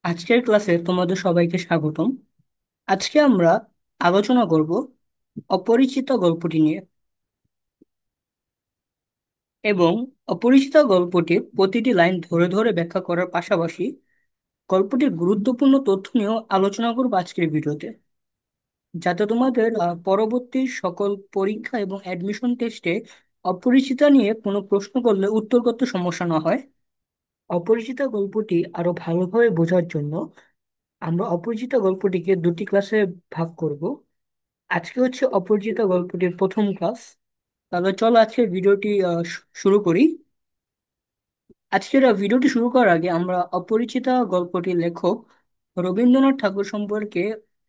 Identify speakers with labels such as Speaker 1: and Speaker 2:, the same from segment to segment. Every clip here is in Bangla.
Speaker 1: আজকের ক্লাসে তোমাদের সবাইকে স্বাগতম। আজকে আমরা আলোচনা করব অপরিচিত গল্পটি নিয়ে। এবং অপরিচিত গল্পটির প্রতিটি লাইন ধরে ধরে ব্যাখ্যা করার পাশাপাশি গল্পটির গুরুত্বপূর্ণ তথ্য নিয়েও আলোচনা করব আজকের ভিডিওতে, যাতে তোমাদের পরবর্তী সকল পরীক্ষা এবং অ্যাডমিশন টেস্টে অপরিচিতা নিয়ে কোনো প্রশ্ন করলে উত্তর করতে সমস্যা না হয়। অপরিচিত গল্পটি আরো ভালোভাবে বোঝার জন্য আমরা অপরিচিত গল্পটিকে দুটি ক্লাসে ভাগ করব। আজকে হচ্ছে অপরিচিত গল্পটির প্রথম ক্লাস। তাহলে চলো আজকের ভিডিওটি শুরু করি। আজকের ভিডিওটি শুরু করার আগে আমরা অপরিচিত গল্পটির লেখক রবীন্দ্রনাথ ঠাকুর সম্পর্কে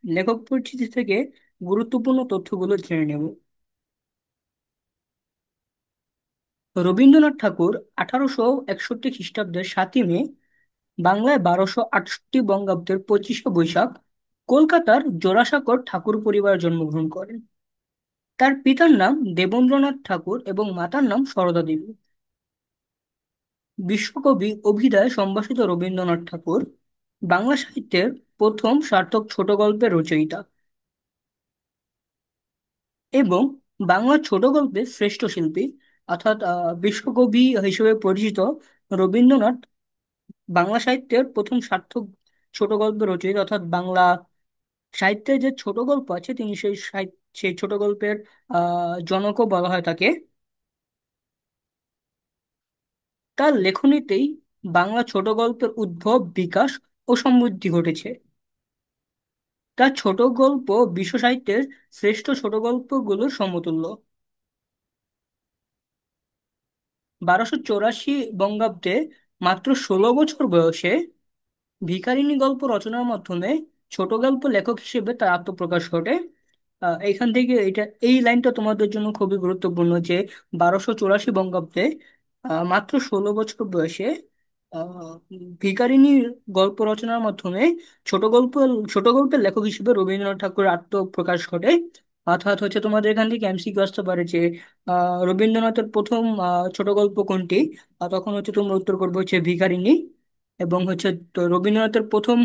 Speaker 1: লেখক পরিচিতি থেকে গুরুত্বপূর্ণ তথ্যগুলো জেনে নেব। রবীন্দ্রনাথ ঠাকুর 1861 খ্রিস্টাব্দের 7ই মে, বাংলায় 1268 বঙ্গাব্দের 25শে বৈশাখ কলকাতার জোড়াসাঁকোর ঠাকুর পরিবারে জন্মগ্রহণ করেন। তার পিতার নাম দেবেন্দ্রনাথ ঠাকুর এবং মাতার নাম সারদা দেবী। বিশ্বকবি অভিধায় সম্ভাষিত রবীন্দ্রনাথ ঠাকুর বাংলা সাহিত্যের প্রথম সার্থক ছোট গল্পের রচয়িতা এবং বাংলা ছোট গল্পের শ্রেষ্ঠ শিল্পী। অর্থাৎ বিশ্বকবি হিসেবে পরিচিত রবীন্দ্রনাথ বাংলা সাহিত্যের প্রথম সার্থক ছোট গল্পের রচয়িতা, অর্থাৎ বাংলা সাহিত্যে যে ছোট গল্প আছে তিনি সেই ছোট গল্পের জনকও বলা হয় তাকে। তার লেখনীতেই বাংলা ছোট গল্পের উদ্ভব, বিকাশ ও সমৃদ্ধি ঘটেছে। তার ছোট গল্প বিশ্ব সাহিত্যের শ্রেষ্ঠ ছোট গল্পগুলোর সমতুল্য। 1284 বঙ্গাব্দে মাত্র 16 বছর বয়সে ভিখারিনী গল্প রচনার মাধ্যমে ছোট গল্প লেখক হিসেবে তার আত্মপ্রকাশ ঘটে। এখান থেকে এই লাইনটা তোমাদের জন্য খুবই গুরুত্বপূর্ণ যে 1284 বঙ্গাব্দে মাত্র 16 বছর বয়সে আহ, ভিখারিনী গল্প রচনার মাধ্যমে ছোট গল্প ছোট গল্পের লেখক হিসেবে রবীন্দ্রনাথ ঠাকুরের আত্মপ্রকাশ ঘটে। অর্থাৎ হচ্ছে তোমাদের এখান থেকে এমসিকিউ আসতে পারে যে রবীন্দ্রনাথের প্রথম ছোট গল্প কোনটি। তখন হচ্ছে তোমরা উত্তর করবে হচ্ছে ভিখারিনী। এবং হচ্ছে তো রবীন্দ্রনাথের প্রথম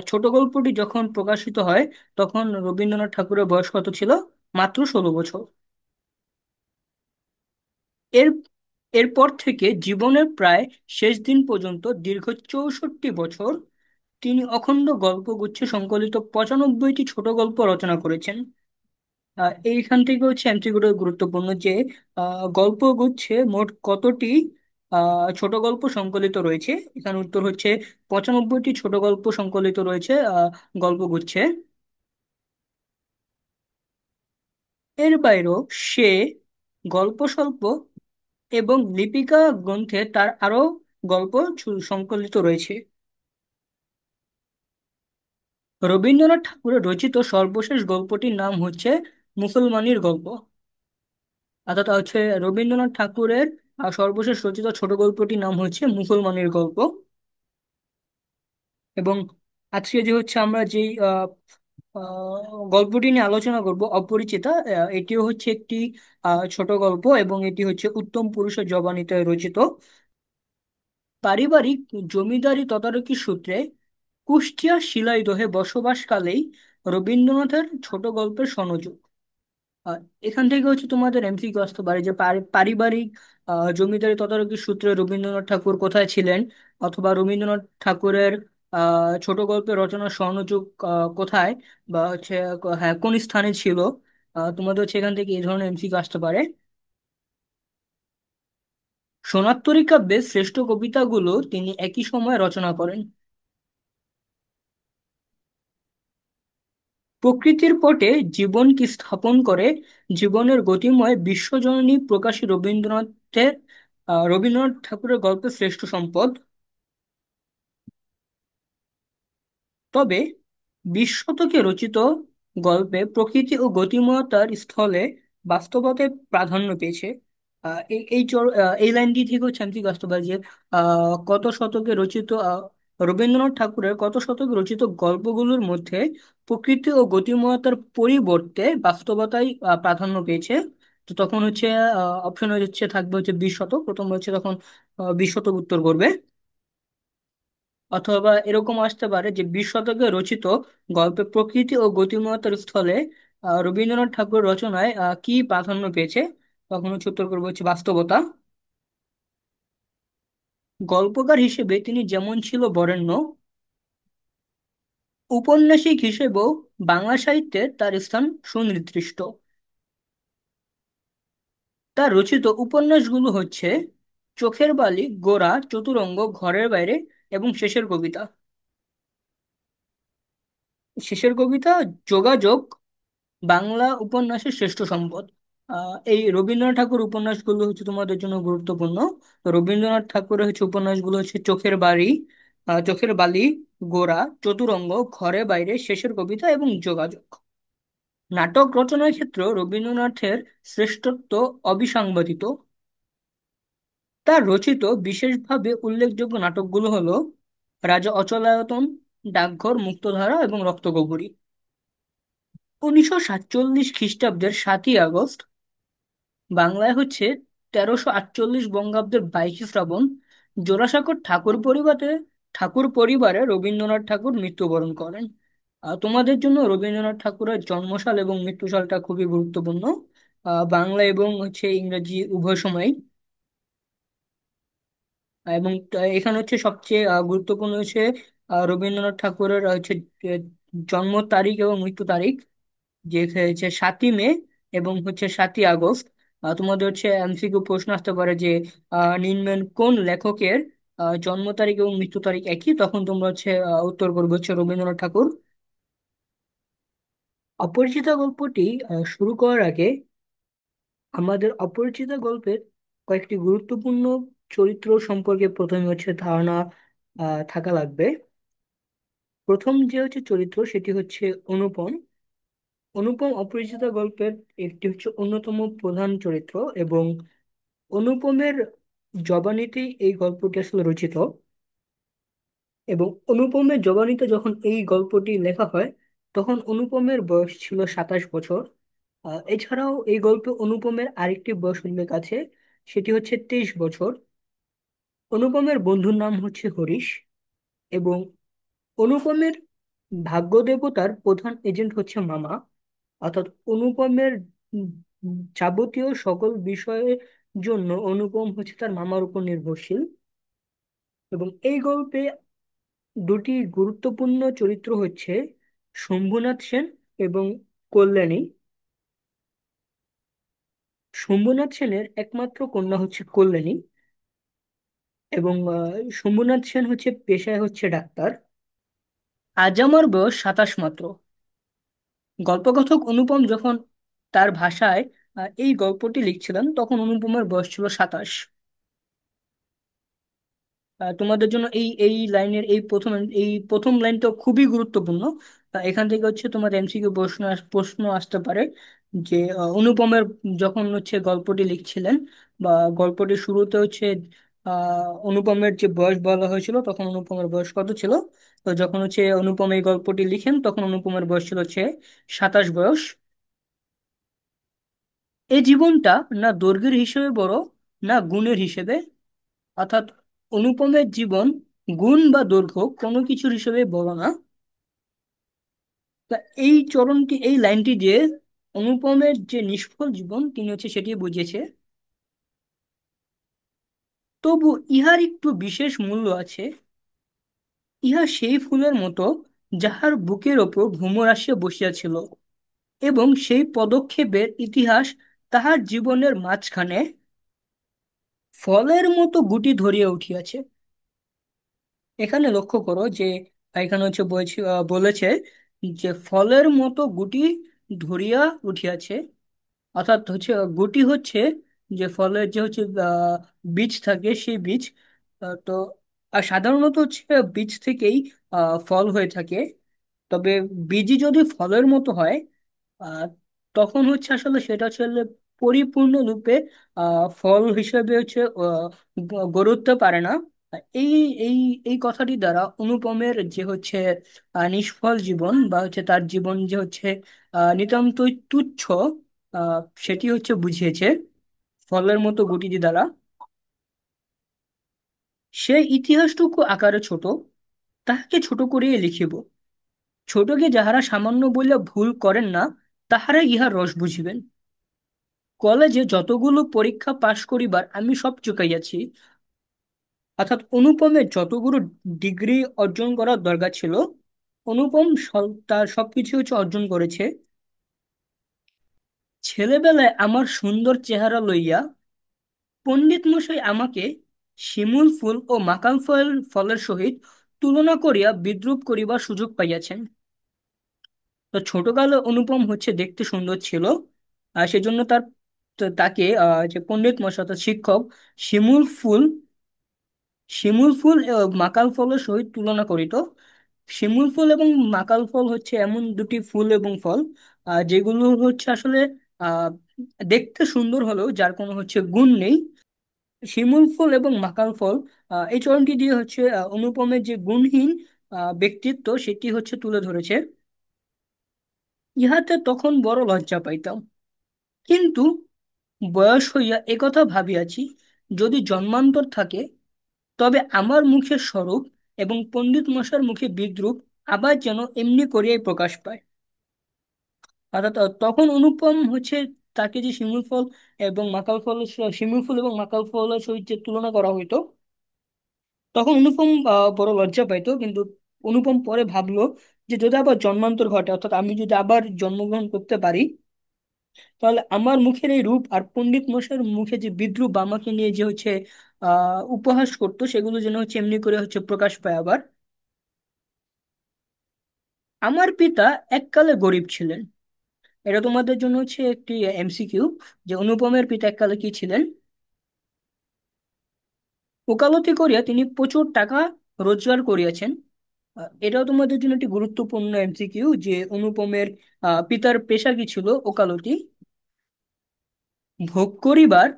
Speaker 1: ছোট গল্পটি যখন প্রকাশিত হয় তখন রবীন্দ্রনাথ ঠাকুরের বয়স কত ছিল? মাত্র 16 বছর। এর এরপর থেকে জীবনের প্রায় শেষ দিন পর্যন্ত দীর্ঘ 64 বছর তিনি অখণ্ড গল্পগুচ্ছ সংকলিত 95টি ছোট গল্প রচনা করেছেন। এইখান থেকে হচ্ছে এমসিকিউটা গুরুত্বপূর্ণ যে গল্পগুচ্ছে মোট কতটি ছোট গল্প সংকলিত রয়েছে। এখানে উত্তর হচ্ছে 95টি ছোট গল্প সংকলিত রয়েছে গল্পগুচ্ছে। এর বাইরেও সে গল্প স্বল্প এবং লিপিকা গ্রন্থে তার আরো গল্প সংকলিত রয়েছে। রবীন্দ্রনাথ ঠাকুরের রচিত সর্বশেষ গল্পটির নাম হচ্ছে মুসলমানির গল্প। অর্থাৎ হচ্ছে রবীন্দ্রনাথ ঠাকুরের সর্বশেষ রচিত ছোট গল্পটির নাম হচ্ছে মুসলমানের গল্প। এবং আজকে যে হচ্ছে আমরা যেই গল্পটি নিয়ে আলোচনা করব অপরিচিতা, এটিও হচ্ছে একটি ছোট গল্প এবং এটি হচ্ছে উত্তম পুরুষের জবানিতে রচিত। পারিবারিক জমিদারি তদারকি সূত্রে কুষ্টিয়া শিলাইদহে বসবাসকালেই রবীন্দ্রনাথের ছোট গল্পের সনযোগ। আহ, এখান থেকে হচ্ছে তোমাদের এমসিকিউ আসতে পারে যে পারিবারিক জমিদারি তদারকি সূত্রে রবীন্দ্রনাথ ঠাকুর কোথায় ছিলেন, অথবা রবীন্দ্রনাথ ঠাকুরের ছোট গল্পের রচনার স্বর্ণযুগ কোথায়, বা হচ্ছে হ্যাঁ কোন স্থানে ছিল। তোমাদের হচ্ছে এখান থেকে এই ধরনের এমসিকিউ আসতে পারে। সোনার কাব্যের শ্রেষ্ঠ কবিতাগুলো তিনি একই সময়ে রচনা করেন। প্রকৃতির পটে জীবনকে স্থাপন করে জীবনের গতিময় বিশ্বজননী প্রকাশী রবীন্দ্রনাথ ঠাকুরের গল্পের শ্রেষ্ঠ সম্পদ। তবে 20 শতকে রচিত গল্পে প্রকৃতি ও গতিময়তার স্থলে বাস্তবতায় প্রাধান্য পেয়েছে। এই লাইনটি থেকে হচ্ছে আমি আসতে পারি যে কত শতকে রচিত রবীন্দ্রনাথ ঠাকুরের কত শতকে রচিত গল্পগুলোর মধ্যে প্রকৃতি ও গতিময়তার পরিবর্তে বাস্তবতাই প্রাধান্য পেয়েছে। তো তখন হচ্ছে অপশন হচ্ছে থাকবে হচ্ছে 20 শতক, প্রথম হচ্ছে তখন 20 শতক উত্তর করবে। অথবা এরকম আসতে পারে যে 20 শতকে রচিত গল্পে প্রকৃতি ও গতিময়তার স্থলে রবীন্দ্রনাথ ঠাকুর রচনায় কি প্রাধান্য পেয়েছে? তখন হচ্ছে উত্তর করবো হচ্ছে বাস্তবতা। গল্পকার হিসেবে তিনি যেমন ছিল বরেণ্য, ঔপন্যাসিক হিসেবেও বাংলা সাহিত্যে তার স্থান সুনির্দিষ্ট। তার রচিত উপন্যাসগুলো হচ্ছে চোখের বালি, গোরা, চতুরঙ্গ, ঘরের বাইরে এবং শেষের কবিতা। শেষের কবিতা, যোগাযোগ, বাংলা উপন্যাসের শ্রেষ্ঠ সম্পদ। এই রবীন্দ্রনাথ ঠাকুর উপন্যাসগুলো হচ্ছে তোমাদের জন্য গুরুত্বপূর্ণ। তো রবীন্দ্রনাথ ঠাকুরের হচ্ছে উপন্যাসগুলো হচ্ছে চোখের বাড়ি, চোখের বালি, গোরা, চতুরঙ্গ, ঘরে বাইরে, শেষের কবিতা এবং যোগাযোগ। নাটক রচনার ক্ষেত্রে রবীন্দ্রনাথের শ্রেষ্ঠত্ব অবিসংবাদিত। তার রচিত বিশেষভাবে উল্লেখযোগ্য নাটকগুলো হলো রাজা অচলায়তন, ডাকঘর, মুক্তধারা এবং রক্তকরবী। 1947 খ্রিস্টাব্দের 7ই আগস্ট, বাংলায় হচ্ছে 1348 বঙ্গাব্দের 22 শ্রাবণ, জোড়াসাঁকোর ঠাকুর পরিবারে রবীন্দ্রনাথ ঠাকুর মৃত্যুবরণ করেন। তোমাদের জন্য রবীন্দ্রনাথ ঠাকুরের জন্মসাল এবং মৃত্যুসালটা খুবই গুরুত্বপূর্ণ, বাংলা এবং হচ্ছে ইংরেজি উভয় সময়। এবং এখানে হচ্ছে সবচেয়ে গুরুত্বপূর্ণ হচ্ছে রবীন্দ্রনাথ ঠাকুরের হচ্ছে আহ, জন্ম তারিখ এবং মৃত্যু তারিখ, যে হচ্ছে 7ই মে এবং হচ্ছে 7ই আগস্ট। তোমাদের হচ্ছে এমসিকিউ প্রশ্ন আসতে পারে যে নিম্নের কোন লেখকের জন্ম তারিখ এবং মৃত্যু তারিখ একই? তখন তোমরা হচ্ছে উত্তর করবে হচ্ছে রবীন্দ্রনাথ ঠাকুর। অপরিচিতা গল্পটি শুরু করার আগে আমাদের অপরিচিতা গল্পের কয়েকটি গুরুত্বপূর্ণ চরিত্র সম্পর্কে প্রথমে হচ্ছে ধারণা থাকা লাগবে। প্রথম যে হচ্ছে চরিত্র সেটি হচ্ছে অনুপম। অনুপম অপরিচিতা গল্পের একটি হচ্ছে অন্যতম প্রধান চরিত্র, এবং অনুপমের জবানিতেই এই গল্পটি আসলে রচিত। এবং অনুপমের জবানিতে যখন এই গল্পটি লেখা হয় তখন অনুপমের বয়স ছিল 27 বছর। এছাড়াও এই গল্পে অনুপমের আরেকটি বয়স উল্লেখ আছে, সেটি হচ্ছে 23 বছর। অনুপমের বন্ধুর নাম হচ্ছে হরিশ, এবং অনুপমের ভাগ্য দেবতার প্রধান এজেন্ট হচ্ছে মামা। অর্থাৎ অনুপমের উম যাবতীয় সকল বিষয়ের জন্য অনুপম হচ্ছে তার মামার উপর নির্ভরশীল। এবং এই গল্পে দুটি গুরুত্বপূর্ণ চরিত্র হচ্ছে শম্ভুনাথ সেন এবং কল্যাণী। শম্ভুনাথ সেনের একমাত্র কন্যা হচ্ছে কল্যাণী, এবং শম্ভুনাথ সেন হচ্ছে পেশায় হচ্ছে ডাক্তার। আজ আমার বয়স 27 মাত্র। গল্পকথক অনুপম যখন তার ভাষায় এই গল্পটি লিখছিলেন তখন অনুপমের বয়স ছিল 27। তোমাদের জন্য এই এই লাইনের এই প্রথম লাইনটা খুবই গুরুত্বপূর্ণ। এখান থেকে হচ্ছে তোমার এমসিকিউ প্রশ্ন আসতে পারে যে অনুপমের যখন হচ্ছে গল্পটি লিখছিলেন বা গল্পটির শুরুতে হচ্ছে অনুপমের যে বয়স বলা হয়েছিল তখন অনুপমের বয়স কত ছিল? তো যখন হচ্ছে অনুপম এই গল্পটি লিখেন তখন অনুপমের বয়স ছিল হচ্ছে 27 বয়স। এই জীবনটা না দৈর্ঘ্যের হিসেবে বড়, না গুণের হিসেবে। অর্থাৎ অনুপমের জীবন গুণ বা দৈর্ঘ্য কোনো কিছুর হিসেবে বড় না। তা এই লাইনটি দিয়ে অনুপমের যে নিষ্ফল জীবন তিনি হচ্ছে সেটি বুঝিয়েছে। তবু ইহার একটু বিশেষ মূল্য আছে। ইহা সেই ফুলের মতো যাহার বুকের ওপর ভ্রমর আসিয়া বসিয়াছিল, এবং সেই পদক্ষেপের ইতিহাস তাহার জীবনের মাঝখানে ফলের মতো গুটি ধরিয়া উঠিয়াছে। এখানে লক্ষ্য করো যে এখানে হচ্ছে বলেছে যে ফলের মতো গুটি ধরিয়া উঠিয়াছে। অর্থাৎ হচ্ছে গুটি হচ্ছে যে ফলের যে হচ্ছে বীজ থাকে সেই বীজ। তো আর সাধারণত হচ্ছে বীজ থেকেই ফল হয়ে থাকে। তবে বীজই যদি ফলের মতো হয় আহ, তখন হচ্ছে আসলে সেটা আসলে পরিপূর্ণরূপে ফল হিসেবে হচ্ছে গড়ে উঠতে পারে না। এই এই এই কথাটি দ্বারা অনুপমের যে হচ্ছে নিষ্ফল জীবন বা হচ্ছে তার জীবন যে হচ্ছে নিতান্তই তুচ্ছ, আহ, সেটি হচ্ছে বুঝিয়েছে ফলের মতো গুটিটি দ্বারা। সে ইতিহাসটুকু আকারে ছোট, তাহাকে ছোট করিয়া লিখিব। ছোটকে যাহারা সামান্য বলিয়া ভুল করেন না, তাহারা ইহার রস বুঝিবেন। কলেজে যতগুলো পরীক্ষা পাশ করিবার আমি সব চুকাইয়াছি, অর্থাৎ অনুপমের যতগুলো ডিগ্রি অর্জন করার দরকার ছিল, অনুপম তার সবকিছু হচ্ছে অর্জন করেছে। ছেলেবেলায় আমার সুন্দর চেহারা লইয়া পণ্ডিত মশাই আমাকে শিমুল ফুল ও মাকাল ফলের সহিত তুলনা করিয়া বিদ্রূপ করিবার সুযোগ পাইয়াছেন। তো ছোটকালে অনুপম হচ্ছে দেখতে সুন্দর ছিল, আর সেজন্য তাকে যে পণ্ডিত মশাই অর্থাৎ শিক্ষক শিমুল ফুল শিমুল ফুল ও মাকাল ফলের সহিত তুলনা করিত। শিমুল ফুল এবং মাকাল ফল হচ্ছে এমন দুটি ফুল এবং ফল যেগুলো হচ্ছে আসলে আহ দেখতে সুন্দর হলেও যার কোনো হচ্ছে গুণ নেই। শিমুল ফুল এবং মাকাল ফল এই চরণটি দিয়ে হচ্ছে অনুপমের যে গুণহীন ব্যক্তিত্ব সেটি হচ্ছে তুলে ধরেছে। ইহাতে তখন বড় লজ্জা পাইতাম, কিন্তু বয়স হইয়া একথা ভাবিয়াছি, যদি জন্মান্তর থাকে তবে আমার মুখের স্বরূপ এবং পণ্ডিত মশার মুখে বিদ্রূপ আবার যেন এমনি করিয়াই প্রকাশ পায়। অর্থাৎ তখন অনুপম হচ্ছে তাকে যে শিমুল ফল এবং মাকাল ফল, শিমুল ফুল এবং মাকাল ফলের সহিত যে তুলনা করা হইতো, তখন অনুপম বড় লজ্জা পাইতো। কিন্তু অনুপম পরে ভাবলো যে যদি আবার জন্মান্তর ঘটে, অর্থাৎ আমি যদি আবার জন্মগ্রহণ করতে পারি, তাহলে আমার মুখের এই রূপ আর পণ্ডিত মশাইয়ের মুখে যে বিদ্রূপ বা আমাকে নিয়ে যে হচ্ছে উপহাস করতো, সেগুলো যেন হচ্ছে এমনি করে হচ্ছে প্রকাশ পায় আবার। আমার পিতা এককালে গরিব ছিলেন। এটা তোমাদের জন্য হচ্ছে একটি এমসিকিউ, যে অনুপমের পিতা এককালে কি ছিলেন। ওকালতি করিয়া তিনি প্রচুর টাকা রোজগার করিয়াছেন। এটাও তোমাদের জন্য একটি গুরুত্বপূর্ণ এমসিকিউ, যে অনুপমের পিতার পেশা কি ছিল, ওকালতি। ভোগ করিবার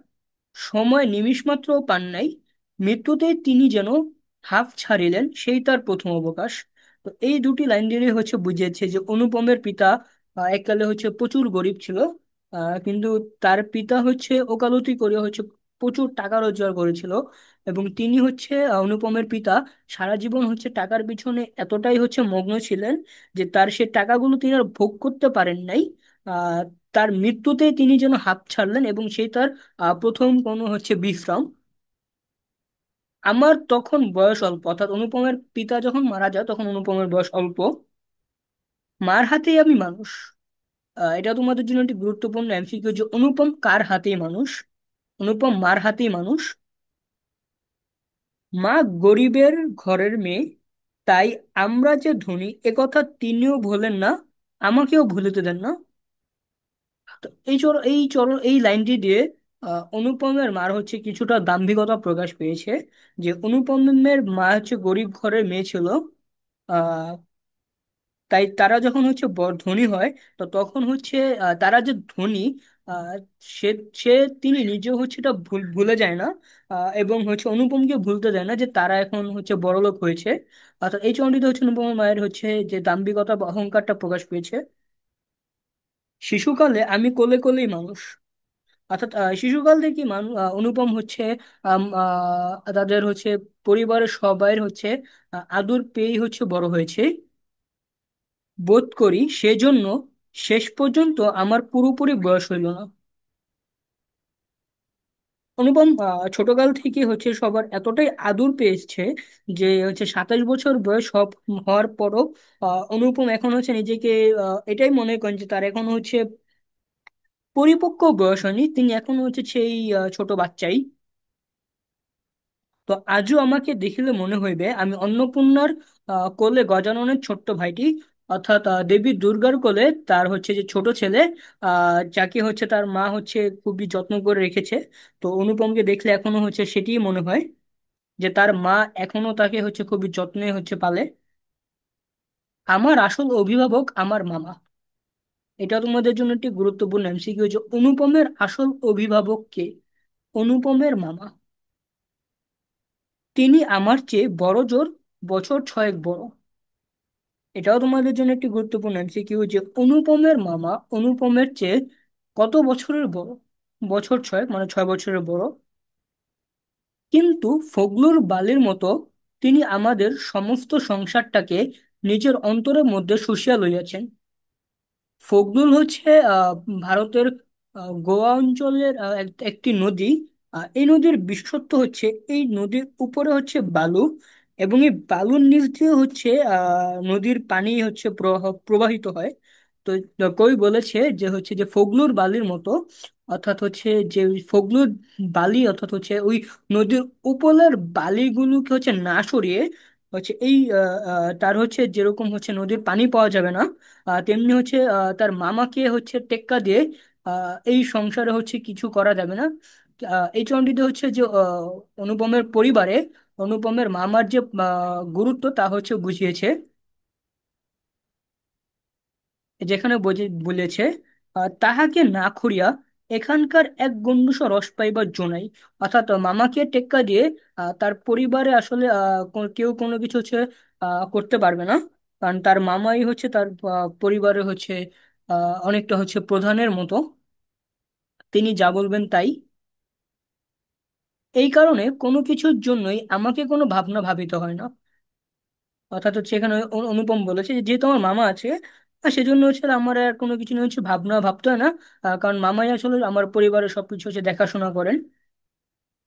Speaker 1: সময় নিমিষমাত্র পান নাই, মৃত্যুতে তিনি যেন হাঁফ ছাড়িলেন, সেই তার প্রথম অবকাশ। তো এই দুটি লাইন দিয়ে হচ্ছে বুঝিয়েছে যে অনুপমের পিতা এককালে হচ্ছে প্রচুর গরিব ছিল, কিন্তু তার পিতা হচ্ছে ওকালতি করে হচ্ছে প্রচুর টাকা রোজগার করেছিল। এবং তিনি হচ্ছে অনুপমের পিতা সারা জীবন হচ্ছে টাকার পিছনে এতটাই হচ্ছে মগ্ন ছিলেন যে তার সে টাকাগুলো তিনি আর ভোগ করতে পারেন নাই। আহ তার মৃত্যুতে তিনি যেন হাঁপ ছাড়লেন, এবং সেই তার প্রথম কোনো হচ্ছে বিশ্রাম। আমার তখন বয়স অল্প, অর্থাৎ অনুপমের পিতা যখন মারা যায় তখন অনুপমের বয়স অল্প। মার হাতেই আমি মানুষ। এটা তোমাদের জন্য একটি গুরুত্বপূর্ণ এমসিকিউ, যে অনুপম কার হাতেই মানুষ। অনুপম মার হাতেই মানুষ। মা গরিবের ঘরের মেয়ে, তাই আমরা যে ধনী একথা তিনিও ভোলেন না, আমাকেও ভুলিতে দেন না। তো এই লাইনটি দিয়ে অনুপমের মার হচ্ছে কিছুটা দাম্ভিকতা প্রকাশ পেয়েছে, যে অনুপমের মা হচ্ছে গরিব ঘরের মেয়ে ছিল। আহ তাই তারা যখন হচ্ছে ধনী হয়, তো তখন হচ্ছে তারা যে ধনী, আহ, সে সে তিনি নিজেও হচ্ছে এটা ভুলে যায় না, এবং হচ্ছে অনুপমকে ভুলতে দেয় না যে তারা এখন হচ্ছে বড়লোক হয়েছে। অর্থাৎ এই চন্ডিতে হচ্ছে অনুপমের মায়ের হচ্ছে যে দাম্ভিকতা বা অহংকারটা প্রকাশ পেয়েছে। শিশুকালে আমি কোলে কোলেই মানুষ। অর্থাৎ শিশুকাল থেকে অনুপম হচ্ছে তাদের হচ্ছে পরিবারের সবাই হচ্ছে আদর পেয়েই হচ্ছে বড় হয়েছে বোধ করি, সেজন্য শেষ পর্যন্ত আমার পুরোপুরি বয়স হইল না। অনুপম ছোটকাল থেকে হচ্ছে সবার এতটাই আদর পেয়েছে যে হচ্ছে 27 বছর বয়স হওয়ার পরও অনুপম এখন হচ্ছে নিজেকে এটাই মনে করেন যে তার এখন হচ্ছে পরিপক্ক বয়স হয়নি, তিনি এখন হচ্ছে সেই ছোট বাচ্চাই। তো আজও আমাকে দেখিলে মনে হইবে আমি অন্নপূর্ণার কোলে গজাননের ছোট্ট ভাইটি, অর্থাৎ দেবী দুর্গার কোলে তার হচ্ছে যে ছোট ছেলে, যাকে হচ্ছে তার মা হচ্ছে খুবই যত্ন করে রেখেছে। তো অনুপমকে দেখলে এখনো হচ্ছে সেটিই মনে হয়, যে তার মা এখনো তাকে হচ্ছে খুবই যত্নে হচ্ছে পালে। আমার আসল অভিভাবক আমার মামা। এটা তোমাদের জন্য একটি গুরুত্বপূর্ণ এমসিকিউ, যে অনুপমের আসল অভিভাবক কে। অনুপমের মামা। তিনি আমার চেয়ে বড় জোর বছর 6 বড়। এটাও তোমাদের জন্য একটি গুরুত্বপূর্ণ এমসিকিউ, যে অনুপমের মামা অনুপমের চেয়ে কত বছরের বড়। বছর 6, মানে 6 বছরের বড়। কিন্তু ফগলুর বালির মতো তিনি আমাদের সমস্ত সংসারটাকে নিজের অন্তরের মধ্যে শুষিয়া লইয়াছেন। ফোকদুল হচ্ছে ভারতের গোয়া অঞ্চলের একটি নদী। এই নদীর বিশেষত্ব হচ্ছে এই নদীর উপরে হচ্ছে বালু, এবং এই বালুর নিচ দিয়ে হচ্ছে নদীর পানি হচ্ছে প্রবাহিত হয়। তো কই বলেছে যে হচ্ছে যে ফোকলুর বালির মতো, অর্থাৎ হচ্ছে যে ওই ফোকলুর বালি, অর্থাৎ হচ্ছে ওই নদীর উপরের বালিগুলোকে হচ্ছে না সরিয়ে হচ্ছে এই তার হচ্ছে যেরকম হচ্ছে নদীর পানি পাওয়া যাবে না, তেমনি হচ্ছে তার মামাকে হচ্ছে টেক্কা দিয়ে এই সংসারে হচ্ছে কিছু করা যাবে না। এই চন্ডিতে হচ্ছে যে অনুপমের পরিবারে অনুপমের মামার যে গুরুত্ব তা হচ্ছে বুঝিয়েছে। যেখানে বলেছে, তাহাকে না খুঁড়িয়া এখানকার এক গণ্ডূষ রস পাইবার জো নাই। অর্থাৎ মামাকে টেক্কা দিয়ে তার পরিবারে আসলে কেউ কোনো কিছু হচ্ছে করতে পারবে না, কারণ তার মামাই হচ্ছে তার পরিবারে হচ্ছে অনেকটা হচ্ছে প্রধানের মতো, তিনি যা বলবেন তাই। এই কারণে কোনো কিছুর জন্যই আমাকে কোনো ভাবনা ভাবিতে হয় না। অর্থাৎ হচ্ছে এখানে অনুপম বলেছে যে যেহেতু আমার মামা আছে, সেজন্য হচ্ছে আমার আর কোনো কিছু নিয়ে হচ্ছে ভাবনা ভাবতে হয় না। কারণ মামাই আসলে আমার পরিবারের সবকিছু হচ্ছে দেখাশোনা করেন।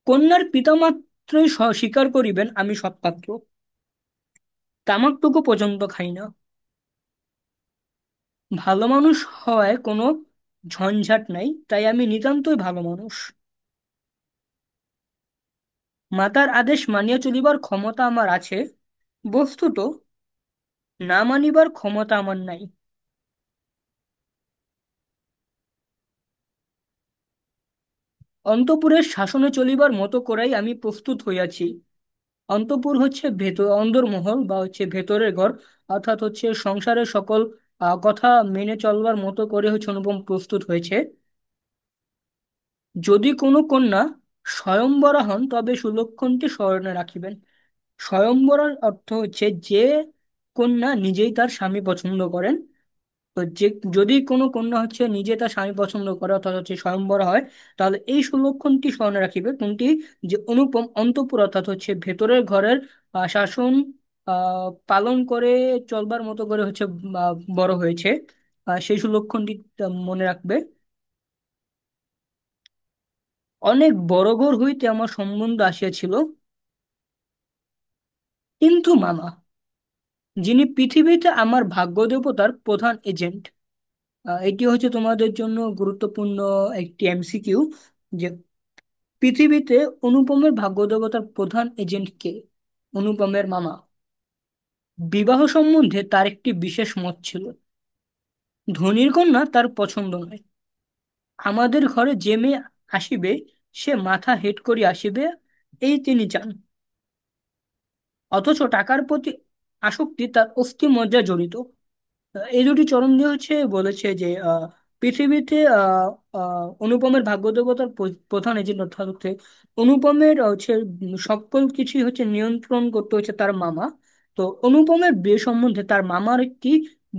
Speaker 1: কন্যার পিতামাত্রই স্বীকার করিবেন আমি সৎপাত্র, তামাকটুকু পর্যন্ত খাই না। ভালো মানুষ হওয়ায় কোনো ঝঞ্ঝাট নাই, তাই আমি নিতান্তই ভালো মানুষ। মাতার আদেশ মানিয়া চলিবার ক্ষমতা আমার আছে, বস্তুত না মানিবার ক্ষমতা আমার নাই। অন্তঃপুরের শাসনে চলিবার মতো করাই আমি প্রস্তুত হইয়াছি। অন্তঃপুর হচ্ছে ভেতর অন্দরমহল বা হচ্ছে ভেতরের ঘর, অর্থাৎ হচ্ছে সংসারের সকল কথা মেনে চলবার মতো করে হচ্ছে অনুপম প্রস্তুত হয়েছে। যদি কোনো কন্যা স্বয়ংবরা হন তবে সুলক্ষণকে স্মরণে রাখিবেন। স্বয়ংবরার অর্থ হচ্ছে যে কন্যা নিজেই তার স্বামী পছন্দ করেন। তো যে যদি কোনো কন্যা হচ্ছে নিজে তার স্বামী পছন্দ করে, অর্থাৎ হচ্ছে স্বয়ংবর হয়, তাহলে এই সুলক্ষণটি স্মরণে রাখিবে কোনটি, যে অনুপম অন্তঃপুর অর্থাৎ হচ্ছে ভেতরের ঘরের শাসন পালন করে চলবার মতো করে হচ্ছে বড় হয়েছে। সেই সুলক্ষণটি মনে রাখবে। অনেক বড় ঘর হইতে আমার সম্বন্ধ আসিয়াছিল, কিন্তু মামা, যিনি পৃথিবীতে আমার ভাগ্য দেবতার প্রধান এজেন্ট। এটি হচ্ছে তোমাদের জন্য গুরুত্বপূর্ণ একটি এমসিকিউ, যে পৃথিবীতে অনুপমের ভাগ্যদেবতার প্রধান এজেন্ট কে? অনুপমের মামা। বিবাহ সম্বন্ধে তার একটি বিশেষ মত ছিল। ধনীর কন্যা তার পছন্দ নয়। আমাদের ঘরে যে মেয়ে আসিবে সে মাথা হেঁট করি আসিবে, এই তিনি চান। অথচ টাকার প্রতি আসক্তি তার অস্থি মজ্জা জড়িত। এই দুটি চরণ দিয়ে হচ্ছে বলেছে যে পৃথিবীতে অনুপমের ভাগ্যদেবতার প্রধান এজেন্ট, অর্থাৎ হচ্ছে অনুপমের হচ্ছে সকল কিছুই হচ্ছে নিয়ন্ত্রণ করতে হচ্ছে তার মামা। তো অনুপমের বিয়ে সম্বন্ধে তার মামার একটি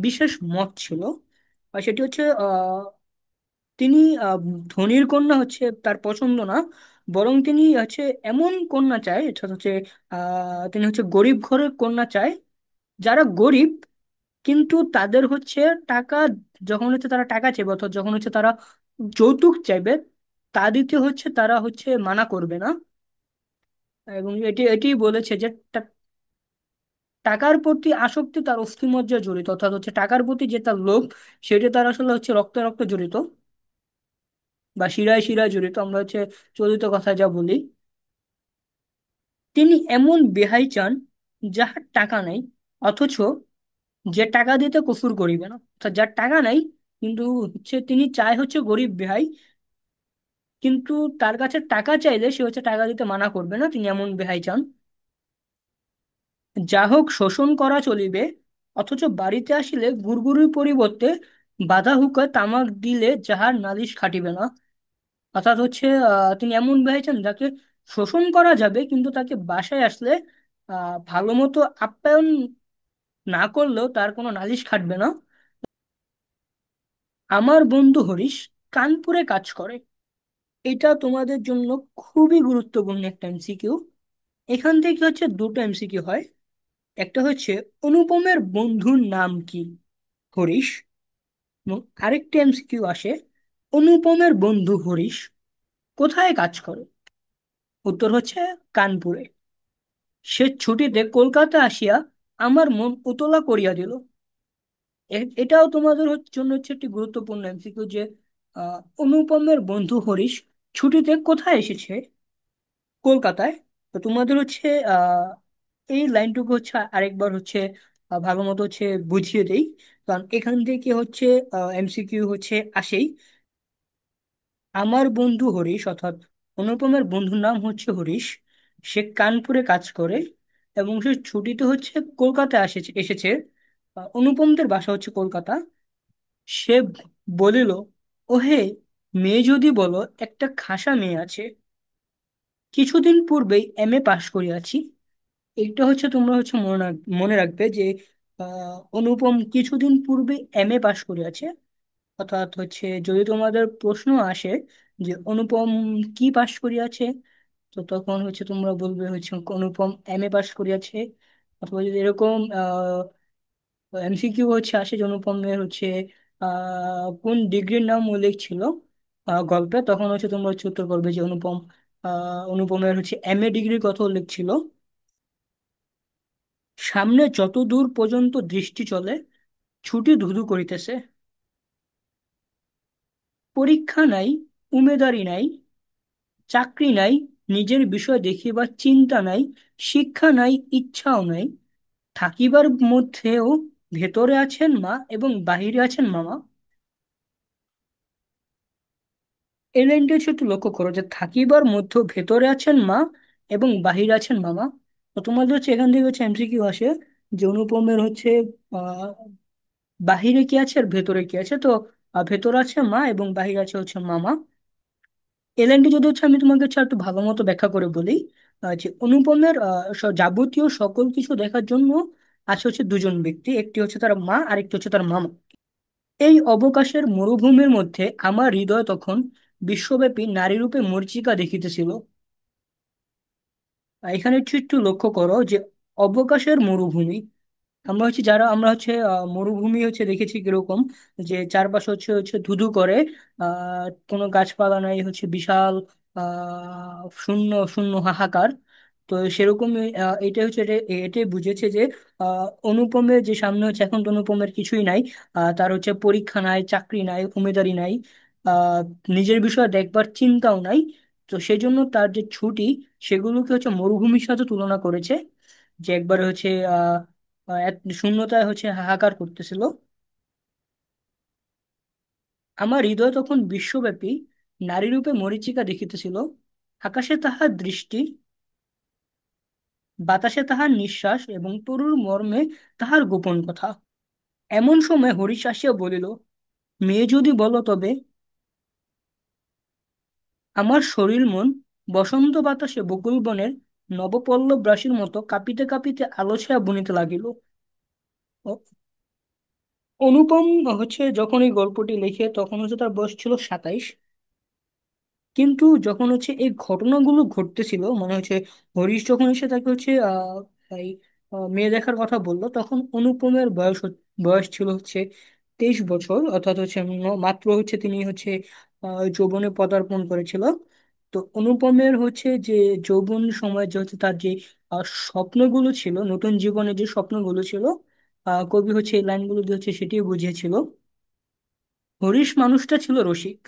Speaker 1: বিশেষ মত ছিল, আর সেটি হচ্ছে তিনি আহ, ধনীর কন্যা হচ্ছে তার পছন্দ না, বরং তিনি হচ্ছে এমন কন্যা চায়, অর্থাৎ হচ্ছে তিনি হচ্ছে গরিব ঘরের কন্যা চায়, যারা গরিব কিন্তু তাদের হচ্ছে টাকা, যখন হচ্ছে তারা টাকা চাইবে অর্থাৎ যখন হচ্ছে তারা যৌতুক চাইবে, তা দিতে হচ্ছে তারা হচ্ছে মানা করবে না। এবং এটি বলেছে যে টাকার প্রতি আসক্তি তার অস্থিমজ্জায় জড়িত, অর্থাৎ হচ্ছে টাকার প্রতি যে তার লোভ, সেটা তার আসলে হচ্ছে রক্তে রক্তে জড়িত বা শিরায় শিরায় জড়িত, আমরা হচ্ছে চলিত কথা যা বলি। তিনি এমন বেহাই চান যাহার টাকা নেই, অথচ যে টাকা দিতে কসুর করিবে না। অর্থাৎ যার টাকা নাই কিন্তু হচ্ছে তিনি চায় হচ্ছে গরিব বেহাই, কিন্তু তার কাছে টাকা চাইলে সে হচ্ছে টাকা দিতে মানা করবে না, তিনি এমন বেহাই চান। যা হোক শোষণ করা চলিবে, অথচ বাড়িতে আসিলে গুড়গুড়ির পরিবর্তে বাধা হুকা তামাক দিলে যাহার নালিশ খাটিবে না। অর্থাৎ হচ্ছে তিনি এমন বেহাই চান যাকে শোষণ করা যাবে, কিন্তু তাকে বাসায় আসলে ভালো মতো আপ্যায়ন না করলেও তার কোনো নালিশ খাটবে না। আমার বন্ধু হরিশ কানপুরে কাজ করে। এটা তোমাদের জন্য খুবই গুরুত্বপূর্ণ একটা এমসিকিউ। এখান থেকে হচ্ছে দুটো এমসিকিউ হয়। একটা হচ্ছে অনুপমের বন্ধুর নাম কি? হরিশ। এবং আরেকটা এমসিকিউ আসে, অনুপমের বন্ধু হরিশ কোথায় কাজ করে? উত্তর হচ্ছে কানপুরে। সে ছুটিতে কলকাতা আসিয়া আমার মন উতলা করিয়া দিল। এটাও তোমাদের জন্য হচ্ছে একটি গুরুত্বপূর্ণ এমসিকিউ যে অনুপমের বন্ধু হরিশ ছুটিতে কোথায় এসেছে? কলকাতায়। তো তোমাদের হচ্ছে আহ এই লাইনটুকু হচ্ছে আরেকবার হচ্ছে ভালো মতো হচ্ছে বুঝিয়ে দেই। কারণ এখান থেকে হচ্ছে এমসিকিউ হচ্ছে আসেই। আমার বন্ধু হরিশ, অর্থাৎ অনুপমের বন্ধুর নাম হচ্ছে হরিশ। সে কানপুরে কাজ করে এবং সে ছুটিতে হচ্ছে কলকাতায় এসেছে। অনুপমদের বাসা হচ্ছে কলকাতা। সে বলিল, ওহে, মেয়ে যদি বলো, একটা খাসা মেয়ে আছে, কিছুদিন পূর্বেই এমএ পাশ করিয়াছি। এটা হচ্ছে তোমরা হচ্ছে মনে রাখবে যে অনুপম কিছুদিন পূর্বে এমএ পাশ করিয়াছে। অর্থাৎ হচ্ছে যদি তোমাদের প্রশ্ন আসে যে অনুপম কি পাশ করিয়াছে, তো তখন হচ্ছে তোমরা বলবে হচ্ছে অনুপম এমএ পাশ করিয়াছে। অথবা যদি এরকম এমসিকিউ হচ্ছে আসে যে অনুপমের হচ্ছে কোন ডিগ্রির নাম উল্লেখ ছিল গল্পে, তখন হচ্ছে তোমরা হচ্ছে উত্তর করবে যে অনুপমের হচ্ছে এমএ ডিগ্রির কথা উল্লেখ ছিল। সামনে যত দূর পর্যন্ত দৃষ্টি চলে ছুটি ধুধু করিতেছে। পরীক্ষা নাই, উমেদারি নাই, চাকরি নাই, নিজের বিষয় দেখিবার চিন্তা নাই, শিক্ষা নাই, ইচ্ছাও নাই, থাকিবার মধ্যেও ভেতরে আছেন মা এবং বাহিরে আছেন মামা। এই লাইনটা হচ্ছে একটু লক্ষ্য করো যে থাকিবার মধ্যে ভেতরে আছেন মা এবং বাহিরে আছেন মামা। তো তোমাদের হচ্ছে এখান থেকে হচ্ছে এমসিকিউ আসে যে অনুপমের হচ্ছে আহ বাহিরে কি আছে আর ভেতরে কি আছে। তো ভেতরে আছে মা এবং বাহিরে আছে হচ্ছে মামা। এই লাইনটি যদি হচ্ছে আমি তোমাকে হচ্ছে একটু ভালো মতো ব্যাখ্যা করে বলি, যে অনুপমের যাবতীয় সকল কিছু দেখার জন্য আছে হচ্ছে দুজন ব্যক্তি, একটি হচ্ছে তার মা আর একটি হচ্ছে তার মামা। এই অবকাশের মরুভূমির মধ্যে আমার হৃদয় তখন বিশ্বব্যাপী নারীরূপে মরীচিকা দেখিতেছিল। এখানে একটু একটু লক্ষ্য করো যে অবকাশের মরুভূমি, আমরা হচ্ছে মরুভূমি হচ্ছে দেখেছি কিরকম, যে চারপাশে হচ্ছে হচ্ছে ধুধু করে, কোনো গাছপালা নাই, হচ্ছে বিশাল শূন্য শূন্য হাহাকার। তো সেরকম এটা হচ্ছে এটাই বুঝেছে যে অনুপমের যে সামনে হচ্ছে এখন তো অনুপমের কিছুই নাই। তার হচ্ছে পরীক্ষা নাই, চাকরি নাই, উমেদারি নাই, আহ নিজের বিষয়ে দেখবার চিন্তাও নাই। তো সেই জন্য তার যে ছুটি সেগুলোকে হচ্ছে মরুভূমির সাথে তুলনা করেছে, যে একবারে হচ্ছে এক শূন্যতায় হচ্ছে হাহাকার করতেছিল। আমার হৃদয় তখন বিশ্বব্যাপী নারীরূপে মরীচিকা দেখিতেছিল। আকাশে তাহার দৃষ্টি, বাতাসে তাহার নিঃশ্বাস এবং তরুর মর্মে তাহার গোপন কথা। এমন সময় হরিশ আসিয়া বলিল, মেয়ে যদি বলো তবে। আমার শরীর মন বসন্ত বাতাসে বকুল বনের নবপল্লব রাশির মতো কাঁপিতে কাঁপিতে আলো ছায়া বুনিতে লাগিল। অ- অনুপম হচ্ছে যখন এই গল্পটি লিখে তখন হচ্ছে তার বয়স ছিল 27। কিন্তু যখন হচ্ছে এই ঘটনাগুলো ঘটতেছিল, মানে হচ্ছে হরিশ যখন এসে তাকে হচ্ছে এই মেয়ে দেখার কথা বললো, তখন অনুপমের বয়স ছিল হচ্ছে 23 বছর। অর্থাৎ হচ্ছে মাত্র হচ্ছে তিনি হচ্ছে যৌবনে পদার্পণ করেছিল। তো অনুপমের হচ্ছে যে যৌবন সময় যে হচ্ছে তার যে স্বপ্নগুলো ছিল, নতুন জীবনে যে স্বপ্নগুলো ছিল, কবি হচ্ছে এই লাইনগুলো দিয়ে হচ্ছে সেটি বুঝিয়েছিল। হরিশ মানুষটা ছিল রসিক,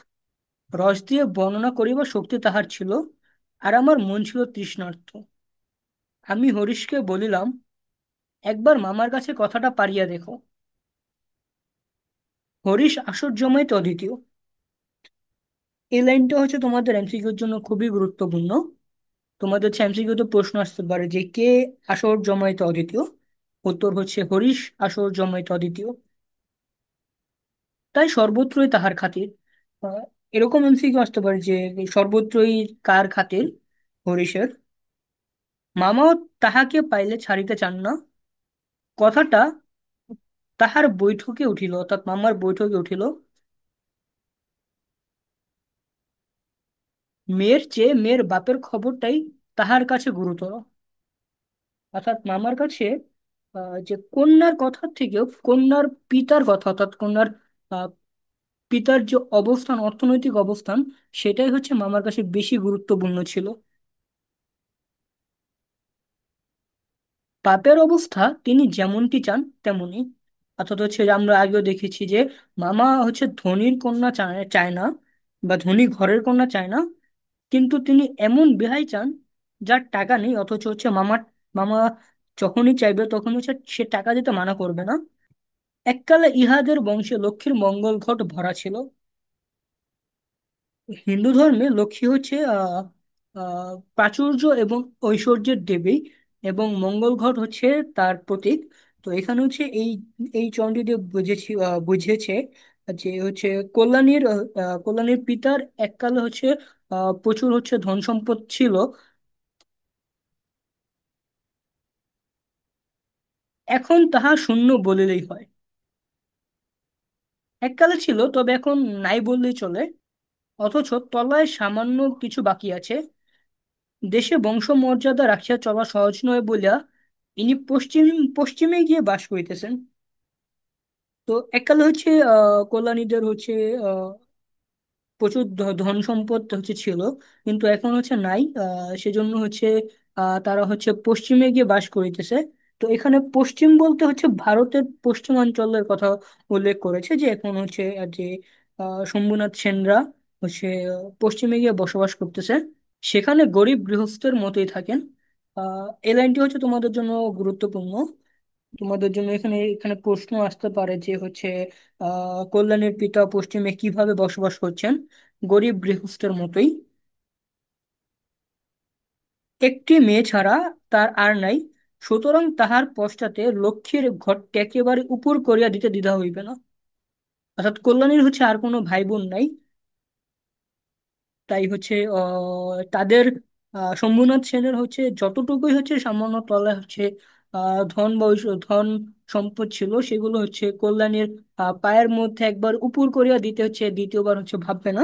Speaker 1: রস দিয়ে বর্ণনা করিবার শক্তি তাহার ছিল, আর আমার মন ছিল তৃষ্ণার্ত। আমি হরিশকে বলিলাম, একবার মামার কাছে কথাটা পারিয়া দেখো। হরিশ আসর জমাইতে অদ্বিতীয়। এই লাইনটা হচ্ছে তোমাদের এমসিকিউর জন্য খুবই গুরুত্বপূর্ণ। তোমাদের হচ্ছে এমসিকিউতে প্রশ্ন আসতে পারে যে কে আসর জমাইতে অদ্বিতীয়। উত্তর হচ্ছে হরিশ আসর জমাইতে অদ্বিতীয়। তাই সর্বত্রই তাহার খাতির। আহ, এরকম এমসিকিউ আসতে পারে যে সর্বত্রই কার খাতির? হরিশের। মামাও তাহাকে পাইলে ছাড়িতে চান না। কথাটা তাহার বৈঠকে উঠিল, অর্থাৎ মামার বৈঠকে উঠিল। মেয়ের চেয়ে মেয়ের বাপের খবরটাই তাহার কাছে গুরুতর। অর্থাৎ মামার কাছে যে কন্যার কথা থেকেও কন্যার পিতার কথা, অর্থাৎ কন্যার আহ, পিতার যে অবস্থান, অর্থনৈতিক অবস্থান, সেটাই হচ্ছে মামার কাছে বেশি গুরুত্বপূর্ণ ছিল। পাপের অবস্থা তিনি যেমনটি চান তেমনই। অর্থাৎ হচ্ছে যে আমরা আগেও দেখেছি যে মামা হচ্ছে ধনীর কন্যা চায় চায় না, বা ধনী ঘরের কন্যা চায় না, কিন্তু তিনি এমন বেহাই চান যার টাকা নেই, অথচ হচ্ছে মামা যখনই চাইবে তখন হচ্ছে সে টাকা দিতে মানা করবে না। এককালে ইহাদের বংশে লক্ষ্মীর মঙ্গল ঘট ভরা ছিল। হিন্দু ধর্মে লক্ষ্মী হচ্ছে প্রাচুর্য এবং ঐশ্বর্যের দেবী, এবং মঙ্গল ঘট হচ্ছে তার প্রতীক। তো এখানে হচ্ছে এই এই চন্ডী দেব বুঝিয়েছে যে হচ্ছে কল্যাণীর পিতার এককালে হচ্ছে প্রচুর হচ্ছে ধন সম্পদ ছিল। এখন তাহা শূন্য বলিলেই হয়। এককালে ছিল, তবে এখন নাই বললেই চলে। অথচ তলায় সামান্য কিছু বাকি আছে। দেশে বংশমর্যাদা রাখিয়া চলা সহজ নয় বলিয়া ইনি পশ্চিমে গিয়ে বাস করিতেছেন। তো এককালে হচ্ছে কল্যাণীদের হচ্ছে প্রচুর ধন সম্পদ হচ্ছে ছিল, কিন্তু এখন হচ্ছে নাই। সেজন্য হচ্ছে তারা হচ্ছে পশ্চিমে গিয়ে বাস করিতেছে। তো এখানে পশ্চিম বলতে হচ্ছে ভারতের পশ্চিমাঞ্চলের কথা উল্লেখ করেছে, যে এখন হচ্ছে যে শম্ভুনাথ সেনরা হচ্ছে পশ্চিমে গিয়ে বসবাস করতেছে, সেখানে গরিব গৃহস্থের মতোই থাকেন। এই লাইনটি হচ্ছে তোমাদের জন্য গুরুত্বপূর্ণ। তোমাদের জন্য এখানে এখানে প্রশ্ন আসতে পারে যে হচ্ছে কল্যাণীর পিতা পশ্চিমে কিভাবে বসবাস করছেন, গরিব গৃহস্থের মতোই। একটি মেয়ে ছাড়া তার আর নাই, সুতরাং তাহার পশ্চাতে লক্ষ্মীর ঘরটি একেবারে উপর করিয়া দিতে দ্বিধা হইবে না। অর্থাৎ কল্যাণীর হচ্ছে আর কোনো ভাই বোন নাই, তাই হচ্ছে তাদের শম্ভুনাথ সেনের হচ্ছে যতটুকুই হচ্ছে সামান্য তলায় হচ্ছে ধন বা ধন সম্পদ ছিল, সেগুলো হচ্ছে কল্যাণীর পায়ের মধ্যে একবার উপুর করিয়া দিতে হচ্ছে, দ্বিতীয়বার হচ্ছে ভাববে না।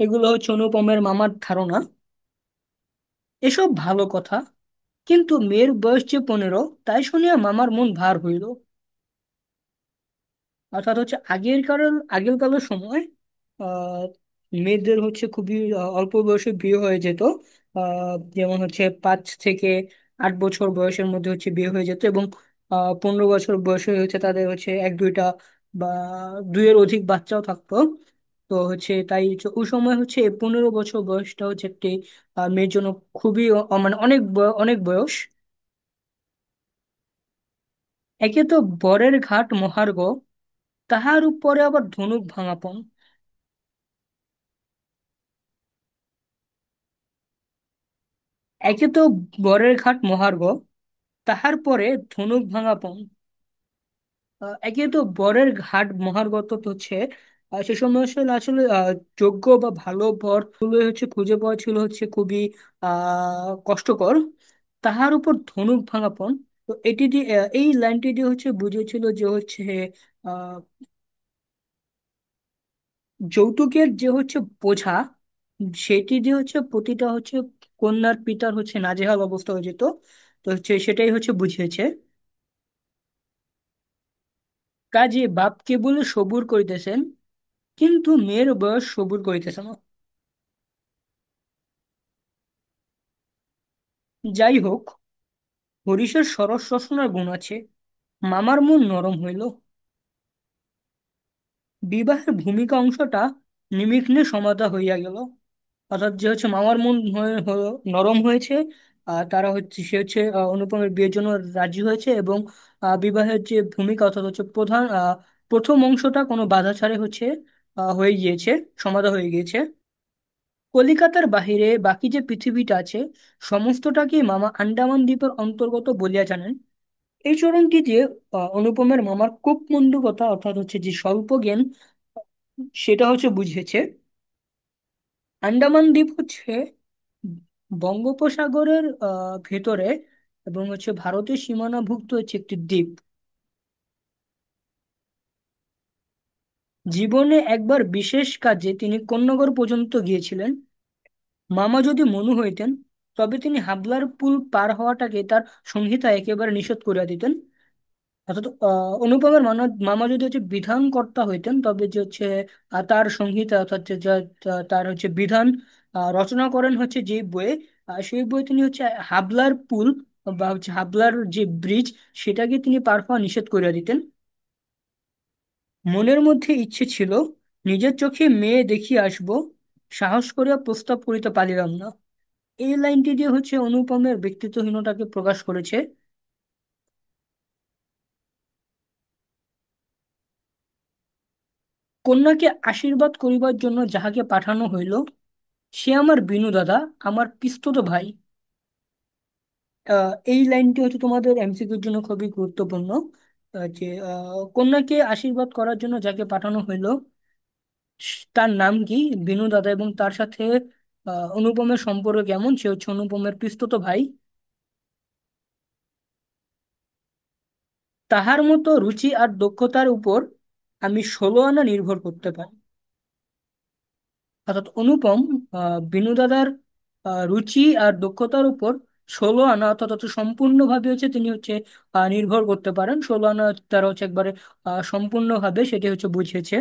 Speaker 1: এগুলো হচ্ছে অনুপমের মামার ধারণা। এসব ভালো কথা, কিন্তু মেয়ের বয়স যে 15, তাই শুনিয়া মামার মন ভার হইল। অর্থাৎ হচ্ছে আগের কালের সময় আহ মেয়েদের হচ্ছে খুবই অল্প বয়সে বিয়ে হয়ে যেত। যেমন হচ্ছে 5 থেকে 8 বছর বয়সের মধ্যে হচ্ছে বিয়ে হয়ে যেত, এবং 15 বছর বয়সে হচ্ছে তাদের হচ্ছে এক দুইটা বা দুইয়ের অধিক বাচ্চাও থাকতো। তো হচ্ছে তাই হচ্ছে ওই সময় হচ্ছে 15 বছর বয়সটা হচ্ছে একটি মেয়ের জন্য খুবই মানে অনেক বয়স। একে তো বরের ঘাট মহার্ঘ, তাহার উপরে আবার ধনুক ভাঙাপন। একে তো বরের ঘাট মহার্ঘ, তাহার পরে ধনুক ভাঙাপন। একে তো বরের ঘাট মহার্গত তো হচ্ছে সে সময় আসলে আসলে যোগ্য বা ভালো বর গুলো হচ্ছে খুঁজে পাওয়া ছিল হচ্ছে খুবই কষ্টকর। তাহার উপর ধনুক ভাঙাপন। তো এটি দিয়ে এই লাইনটি দিয়ে হচ্ছে বুঝিয়েছিল যে হচ্ছে আহ যৌতুকের যে হচ্ছে বোঝা, সেটি দিয়ে হচ্ছে প্রতিটা হচ্ছে কন্যার পিতার হচ্ছে নাজেহাল অবস্থা হয়ে যেত। তো হচ্ছে সেটাই হচ্ছে বুঝিয়েছে। কাজে বাপ কেবল সবুর করিতেছেন, কিন্তু মেয়ের বয়স সবুর করিতেছে না। যাই হোক, হরিশের সরস রসনার গুণ আছে। মামার মন নরম হইল। বিবাহের ভূমিকা অংশটা নিমিষে সমাধা হইয়া গেল। অর্থাৎ যে হচ্ছে মামার মন নরম হয়েছে, তারা হচ্ছে সে হচ্ছে অনুপমের বিয়ের জন্য রাজি হয়েছে, এবং বিবাহের যে ভূমিকা অর্থাৎ হচ্ছে প্রথম অংশটা কোনো বাধা ছাড়াই হচ্ছে হয়ে গিয়েছে, সমাধা হয়ে গিয়েছে। কলিকাতার বাহিরে বাকি যে পৃথিবীটা আছে, সমস্তটাকে মামা আন্দামান দ্বীপের অন্তর্গত বলিয়া জানেন। এই চরণটি দিয়ে অনুপমের মামার কূপমণ্ডূকতা অর্থাৎ হচ্ছে যে স্বল্প জ্ঞান, সেটা হচ্ছে বুঝিয়েছে। আন্দামান দ্বীপ হচ্ছে বঙ্গোপসাগরের ভেতরে, এবং হচ্ছে ভারতের সীমানাভুক্ত হচ্ছে একটি দ্বীপ। জীবনে একবার বিশেষ কাজে তিনি কোন্নগর পর্যন্ত গিয়েছিলেন। মামা যদি মনু হইতেন, তবে তিনি হাবলার পুল পার হওয়াটাকে তার সংহিতা একেবারে নিষেধ করে দিতেন। অর্থাৎ অনুপমের মামা যদি হচ্ছে বিধানকর্তা হইতেন, তবে যে হচ্ছে তার সংহিতা অর্থাৎ তার হচ্ছে বিধান রচনা করেন হচ্ছে যে বইয়ে, সেই বইয়ে তিনি হচ্ছে হাবলার পুল বা হচ্ছে হাবলার যে ব্রিজ, সেটাকে তিনি পার হওয়া নিষেধ করে দিতেন। মনের মধ্যে ইচ্ছে ছিল, নিজের চোখে মেয়ে দেখিয়ে আসব, সাহস করিয়া প্রস্তাব করিতে পারিলাম না। এই লাইনটি দিয়ে হচ্ছে অনুপমের ব্যক্তিত্বহীনতাকে প্রকাশ করেছে। কন্যাকে আশীর্বাদ করিবার জন্য যাহাকে পাঠানো হইল, সে আমার বিনু দাদা, আমার পিসতুতো ভাই। এই লাইনটি হচ্ছে তোমাদের এমসিকিউর জন্য খুবই গুরুত্বপূর্ণ। যে কন্যাকে আশীর্বাদ করার জন্য যাকে পাঠানো হইলো, তার নাম কি? বিনু দাদা। এবং তার সাথে অনুপমের সম্পর্ক কেমন? সে হচ্ছে অনুপমের পিসতুতো ভাই। তাহার মতো রুচি আর দক্ষতার উপর আমি 16 আনা নির্ভর করতে পারি। অর্থাৎ অনুপম বিনু দাদার রুচি আর দক্ষতার উপর 16 আনা অর্থাৎ সম্পূর্ণভাবে হচ্ছে তিনি হচ্ছে নির্ভর করতে পারেন। 16 আনা তারা হচ্ছে একবারে সম্পূর্ণভাবে সেটি হচ্ছে বুঝিয়েছে।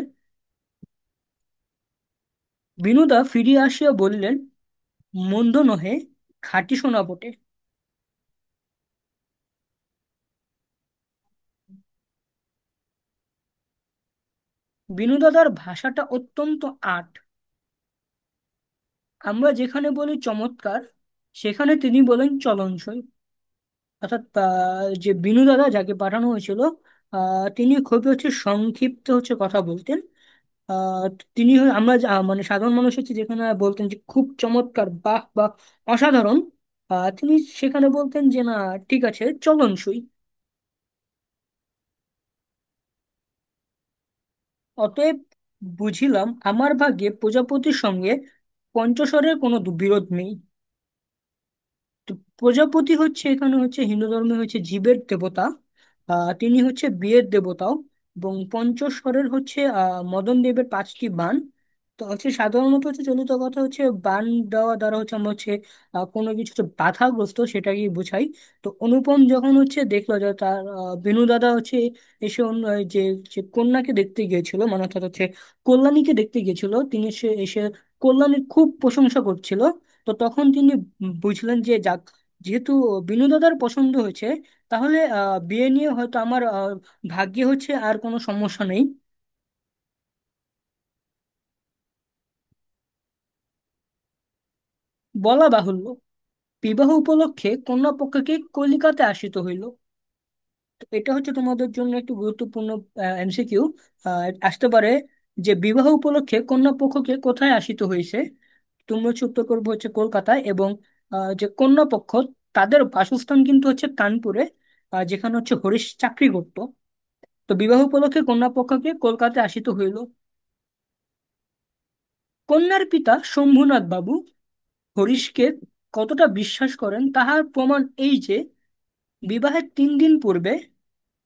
Speaker 1: বিনুদা ফিরিয়া আসিয়া বলিলেন, মন্দ নহে, খাঁটি সোনা বটে। বিনু দাদার ভাষাটা অত্যন্ত আঁট। আমরা যেখানে বলি চমৎকার, সেখানে তিনি বলেন চলনসই। অর্থাৎ যে বিনু দাদা যাকে পাঠানো হয়েছিল, তিনি খুবই হচ্ছে সংক্ষিপ্ত হচ্ছে কথা বলতেন। আহ, তিনি আমরা মানে সাধারণ মানুষ হচ্ছে যেখানে বলতেন যে খুব চমৎকার, বাহ বা অসাধারণ, তিনি সেখানে বলতেন যে না, ঠিক আছে, চলনসই। অতএব বুঝিলাম আমার ভাগ্যে প্রজাপতির সঙ্গে পঞ্চস্বরের কোনো বিরোধ নেই। তো প্রজাপতি হচ্ছে এখানে হচ্ছে হিন্দু ধর্মে হচ্ছে জীবের দেবতা। তিনি হচ্ছে বিয়ের দেবতাও। এবং পঞ্চস্বরের হচ্ছে মদন দেবের 5টি বাণ। তো হচ্ছে সাধারণত হচ্ছে চলিত কথা হচ্ছে বাণ দেওয়া দ্বারা হচ্ছে আমরা হচ্ছে কোনো কিছু হচ্ছে বাধাগ্রস্ত সেটাকেই বোঝাই। তো অনুপম যখন হচ্ছে দেখলো যে তার বেনু দাদা হচ্ছে এসে যে যে কন্যাকে দেখতে গিয়েছিল, মানে অর্থাৎ হচ্ছে কল্যাণীকে দেখতে গিয়েছিল, তিনি সে এসে কল্যাণীর খুব প্রশংসা করছিল। তো তখন তিনি বুঝলেন যে যাক, যেহেতু বিনু দাদার পছন্দ হয়েছে, তাহলে বিয়ে নিয়ে হয়তো আমার ভাগ্যে হচ্ছে আর কোনো সমস্যা নেই। বলা বাহুল্য, বিবাহ উপলক্ষে কন্যা পক্ষকে কলিকাতা আসিতে হইল। তো এটা হচ্ছে তোমাদের জন্য একটু গুরুত্বপূর্ণ এমসিকিউ আসতে পারে, যে বিবাহ উপলক্ষে কন্যা পক্ষকে কোথায় আসিতে হয়েছে। তোমরা হচ্ছে উত্তর করবো হচ্ছে কলকাতায়। এবং যে কন্যা পক্ষ, তাদের বাসস্থান কিন্তু হচ্ছে কানপুরে, যেখানে হচ্ছে হরিশ চাকরি করত। তো বিবাহ উপলক্ষে কন্যা পক্ষকে কলকাতায় আসিতে হইল। কন্যার পিতা শম্ভুনাথ বাবু হরিশকে কতটা বিশ্বাস করেন তাহার প্রমাণ এই যে, বিবাহের 3 দিন পূর্বে,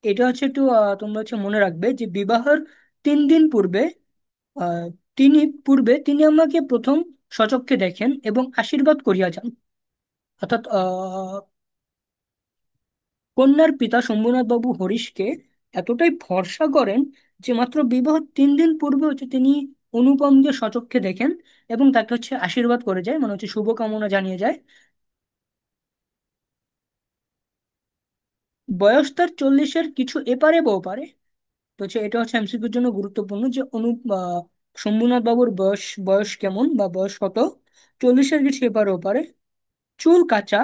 Speaker 1: এটা হচ্ছে একটু তোমরা হচ্ছে মনে রাখবে যে বিবাহের 3 দিন পূর্বে আহ, তিনি আমাকে প্রথম সচক্ষে দেখেন এবং আশীর্বাদ করিয়া যান। অর্থাৎ কন্যার পিতা শম্ভুনাথ বাবু হরিশকে এতটাই ভরসা করেন যে মাত্র বিবাহ 3 দিন পূর্বে হচ্ছে তিনি অনুপমকে সচক্ষে দেখেন এবং তাকে হচ্ছে আশীর্বাদ করে যায়, মানে হচ্ছে শুভকামনা জানিয়ে যায়। বয়স তার 40-এর কিছু এপারে বা ওপারে। তো হচ্ছে এটা হচ্ছে এমসিকিউর জন্য গুরুত্বপূর্ণ যে শম্ভুনাথ বাবুর বয়স বয়স কেমন বা বয়স কত? 40-এর কিছু এপারে ওপারে। চুল কাঁচা,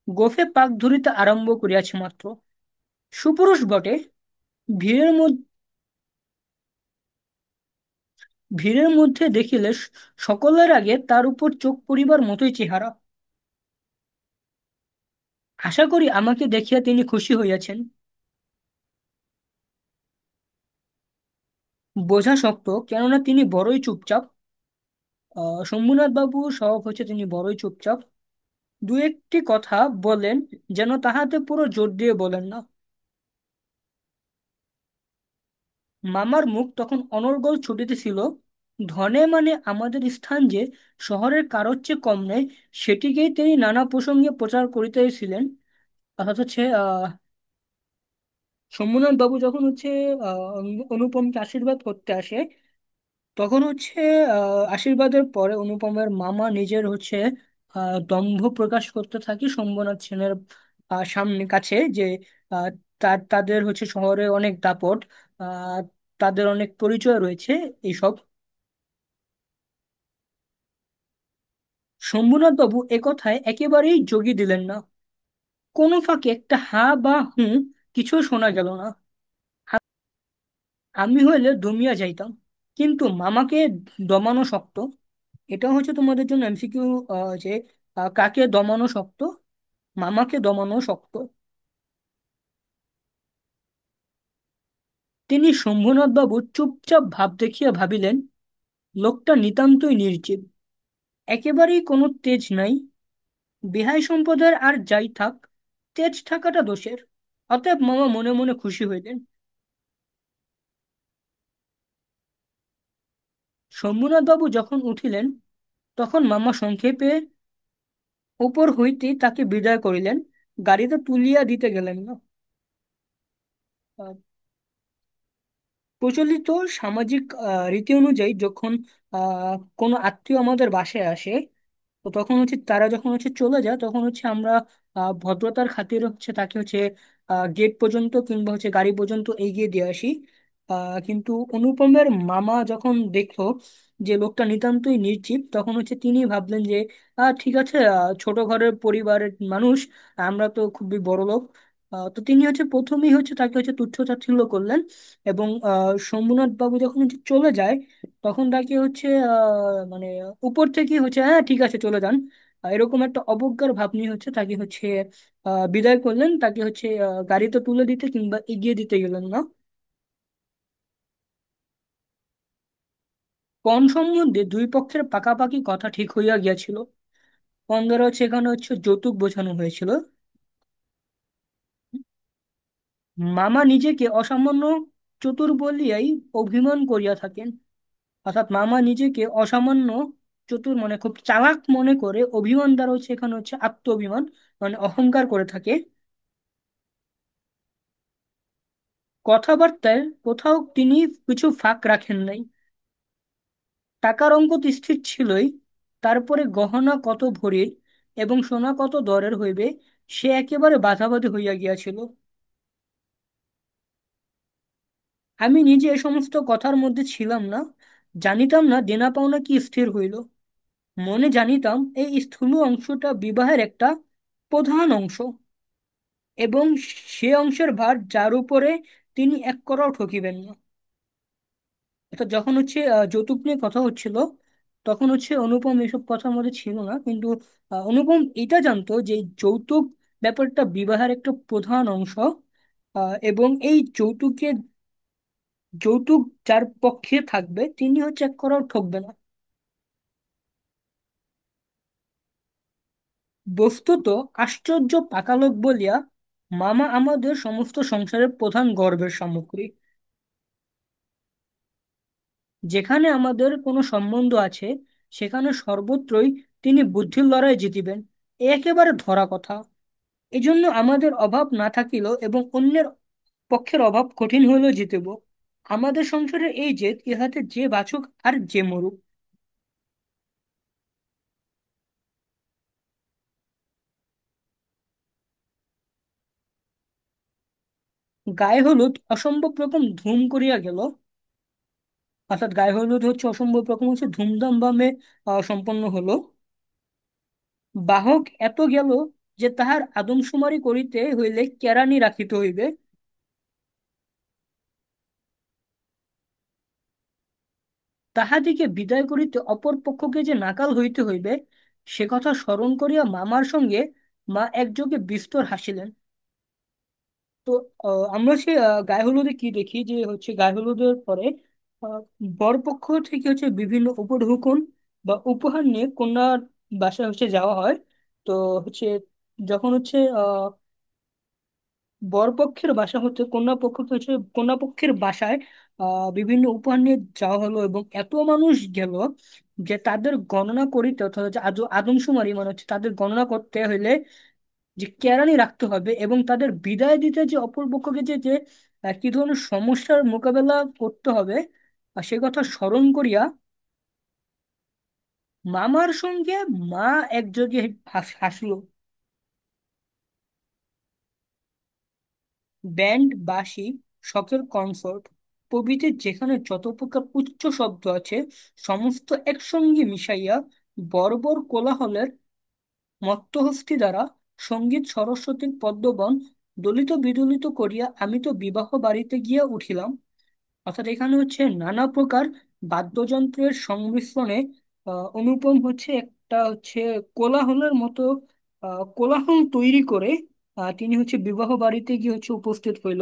Speaker 1: গোফে পাক ধরিতে আরম্ভ করিয়াছে মাত্র। সুপুরুষ বটে। ভিড়ের মধ্যে ভিড়ের মধ্যে দেখিলে সকলের আগে তার উপর চোখ পড়িবার মতোই চেহারা। আশা করি আমাকে দেখিয়া তিনি খুশি হইয়াছেন। বোঝা শক্ত, কেননা তিনি বড়ই চুপচাপ। শম্ভুনাথ বাবু স্বভাব হচ্ছে তিনি বড়ই চুপচাপ। দু একটি কথা বলেন, যেন তাহাতে পুরো জোর দিয়ে বলেন না। মামার মুখ তখন অনর্গল ছুটিতেছিল। ধনে মানে আমাদের স্থান যে শহরের কারোর চেয়ে কম নেই, সেটিকেই তিনি নানা প্রসঙ্গে প্রচার করিতেছিলেন। অর্থাৎ হচ্ছে শম্ভুনাথ বাবু যখন হচ্ছে অনুপমকে আশীর্বাদ করতে আসে, তখন হচ্ছে আশীর্বাদের পরে অনুপমের মামা নিজের হচ্ছে দম্ভ প্রকাশ করতে থাকে শম্ভুনাথ সেনের সামনে কাছে, যে আহ, তাদের হচ্ছে শহরে অনেক দাপট, আহ, তাদের অনেক পরিচয় রয়েছে এইসব। শম্ভুনাথ বাবু একথায় একেবারেই যোগী দিলেন না। কোনো ফাঁকে একটা হা বা হুঁ কিছু শোনা গেল না। আমি হইলে দমিয়া যাইতাম, কিন্তু মামাকে দমানো শক্ত। এটা হচ্ছে তোমাদের জন্য এমসিকিউ, যে কাকে দমানো শক্ত? মামাকে দমানো শক্ত। তিনি শম্ভুনাথ বাবু চুপচাপ ভাব দেখিয়া ভাবিলেন, লোকটা নিতান্তই নির্জীব, একেবারেই কোনো তেজ নাই। বেহাই সম্প্রদায়ের আর যাই থাক, তেজ থাকাটা দোষের। অতএব মামা মনে মনে খুশি হইলেন। শম্ভুনাথ বাবু যখন উঠিলেন, তখন মামা সংক্ষেপে উপর হইতেই তাকে বিদায় করিলেন, গাড়িতে তুলিয়া দিতে গেলেন না। প্রচলিত সামাজিক রীতি অনুযায়ী যখন কোনো আত্মীয় আমাদের বাসায় আসে, তো তখন হচ্ছে তারা যখন হচ্ছে চলে যায়, তখন হচ্ছে আমরা ভদ্রতার খাতিরে হচ্ছে তাকে হচ্ছে গেট পর্যন্ত কিংবা হচ্ছে গাড়ি পর্যন্ত এগিয়ে দিয়ে আসি। কিন্তু অনুপমের মামা যখন দেখলো যে লোকটা নিতান্তই নির্জীব, তখন হচ্ছে তিনি ভাবলেন যে ঠিক আছে, ছোট ঘরের পরিবারের মানুষ, আমরা তো খুবই বড় লোক। তো তিনি হচ্ছে প্রথমেই হচ্ছে তাকে হচ্ছে তুচ্ছ তাচ্ছিল্য করলেন। এবং শম্ভুনাথ বাবু যখন হচ্ছে চলে যায়, তখন তাকে হচ্ছে মানে উপর থেকে হচ্ছে হ্যাঁ ঠিক আছে চলে যান, এরকম একটা অবজ্ঞার ভাব নিয়ে হচ্ছে তাকে হচ্ছে বিদায় করলেন। তাকে হচ্ছে গাড়িতে তুলে দিতে কিংবা এগিয়ে দিতে গেলেন না। পণ সম্বন্ধে দুই পক্ষের পাকাপাকি কথা ঠিক হইয়া গিয়াছিল। পণ দ্বারা হচ্ছে এখানে হচ্ছে যৌতুক বোঝানো হয়েছিল। মামা নিজেকে অসামান্য চতুর বলিয়াই অভিমান করিয়া থাকেন। অর্থাৎ মামা নিজেকে অসামান্য চতুর মানে খুব চালাক মনে করে, অভিমান দ্বারা হচ্ছে এখানে হচ্ছে আত্ম অভিমান, মানে অহংকার করে থাকে। কথাবার্তায় কোথাও তিনি কিছু ফাঁক রাখেন নাই। টাকার অঙ্ক তো স্থির ছিলই, তারপরে গহনা কত ভরির এবং সোনা কত দরের হইবে, সে একেবারে বাধাবাধি হইয়া গিয়াছিল। আমি নিজে এ সমস্ত কথার মধ্যে ছিলাম না, জানিতাম না দেনা পাওনা কি স্থির হইল। মনে জানিতাম এই স্থূল অংশটা বিবাহের একটা প্রধান অংশ, এবং সে অংশের ভার যার উপরে তিনি এক কড়াও ঠকিবেন না। অর্থাৎ যখন হচ্ছে যৌতুক নিয়ে কথা হচ্ছিল, তখন হচ্ছে অনুপম এসব কথার মধ্যে ছিল না, কিন্তু অনুপম এটা জানতো যে যৌতুক ব্যাপারটা বিবাহের একটা প্রধান অংশ। এবং এই যৌতুক যার পক্ষে থাকবে তিনি হচ্ছে এক কড়াও ঠকবে না। বস্তুত আশ্চর্য পাকালোক বলিয়া মামা আমাদের সমস্ত সংসারের প্রধান গর্বের সামগ্রী। যেখানে আমাদের কোনো সম্বন্ধ আছে, সেখানে সর্বত্রই তিনি বুদ্ধির লড়াই জিতিবেন, এ একেবারে ধরা কথা। এজন্য আমাদের অভাব না থাকিলেও এবং অন্যের পক্ষের অভাব কঠিন হইলেও জিতিব। আমাদের সংসারের এই জেদ, ইহাতে যে বাঁচুক আর যে মরুক। গায়ে হলুদ অসম্ভব রকম ধুম করিয়া গেল। অর্থাৎ গায়ে হলুদ হচ্ছে অসম্ভব রকম হচ্ছে ধুমধাম ভাবে সম্পন্ন হলো। বাহক এত গেল যে তাহার আদমশুমারি করিতে হইলে কেরানি রাখিতে হইবে। তাহাদিকে বিদায় করিতে অপর পক্ষকে যে নাকাল হইতে হইবে, সে কথা স্মরণ করিয়া মামার সঙ্গে মা একযোগে বিস্তর হাসিলেন। তো আমরা সে গায়ে হলুদে কি দেখি যে হচ্ছে গায়ে হলুদের পরে আহ, বরপক্ষ থেকে হচ্ছে বিভিন্ন উপঢৌকন বা উপহার নিয়ে কন্যার বাসায় হচ্ছে যাওয়া হয়। তো হচ্ছে যখন হচ্ছে বরপক্ষের বাসা হচ্ছে কন্যা পক্ষকে হচ্ছে কন্যা পক্ষের বাসায় বিভিন্ন উপহার নিয়ে যাওয়া হলো এবং এত মানুষ গেল যে তাদের গণনা করিতে, অর্থাৎ হচ্ছে আদমশুমারি মানে হচ্ছে তাদের গণনা করতে হইলে যে কেরানি রাখতে হবে এবং তাদের বিদায় দিতে যে অপরপক্ষকে যে কি ধরনের সমস্যার মোকাবেলা করতে হবে সে কথা স্মরণ করিয়া মামার সঙ্গে মা একযোগে হাসলো। ব্যান্ড, বাঁশি, শখের কনসার্ট প্রভৃতি যেখানে যত প্রকার উচ্চ শব্দ আছে সমস্ত একসঙ্গে মিশাইয়া বর্বর কোলাহলের মত্তহস্তি দ্বারা সঙ্গীত সরস্বতীর পদ্মবন দলিত বিদলিত করিয়া আমি তো বিবাহ বাড়িতে গিয়া উঠিলাম। অর্থাৎ এখানে হচ্ছে নানা প্রকার বাদ্যযন্ত্রের সংমিশ্রণে অনুপম হচ্ছে একটা হচ্ছে কোলাহলের মতো কোলাহল তৈরি করে তিনি হচ্ছে বিবাহ বাড়িতে গিয়ে হচ্ছে উপস্থিত হইল।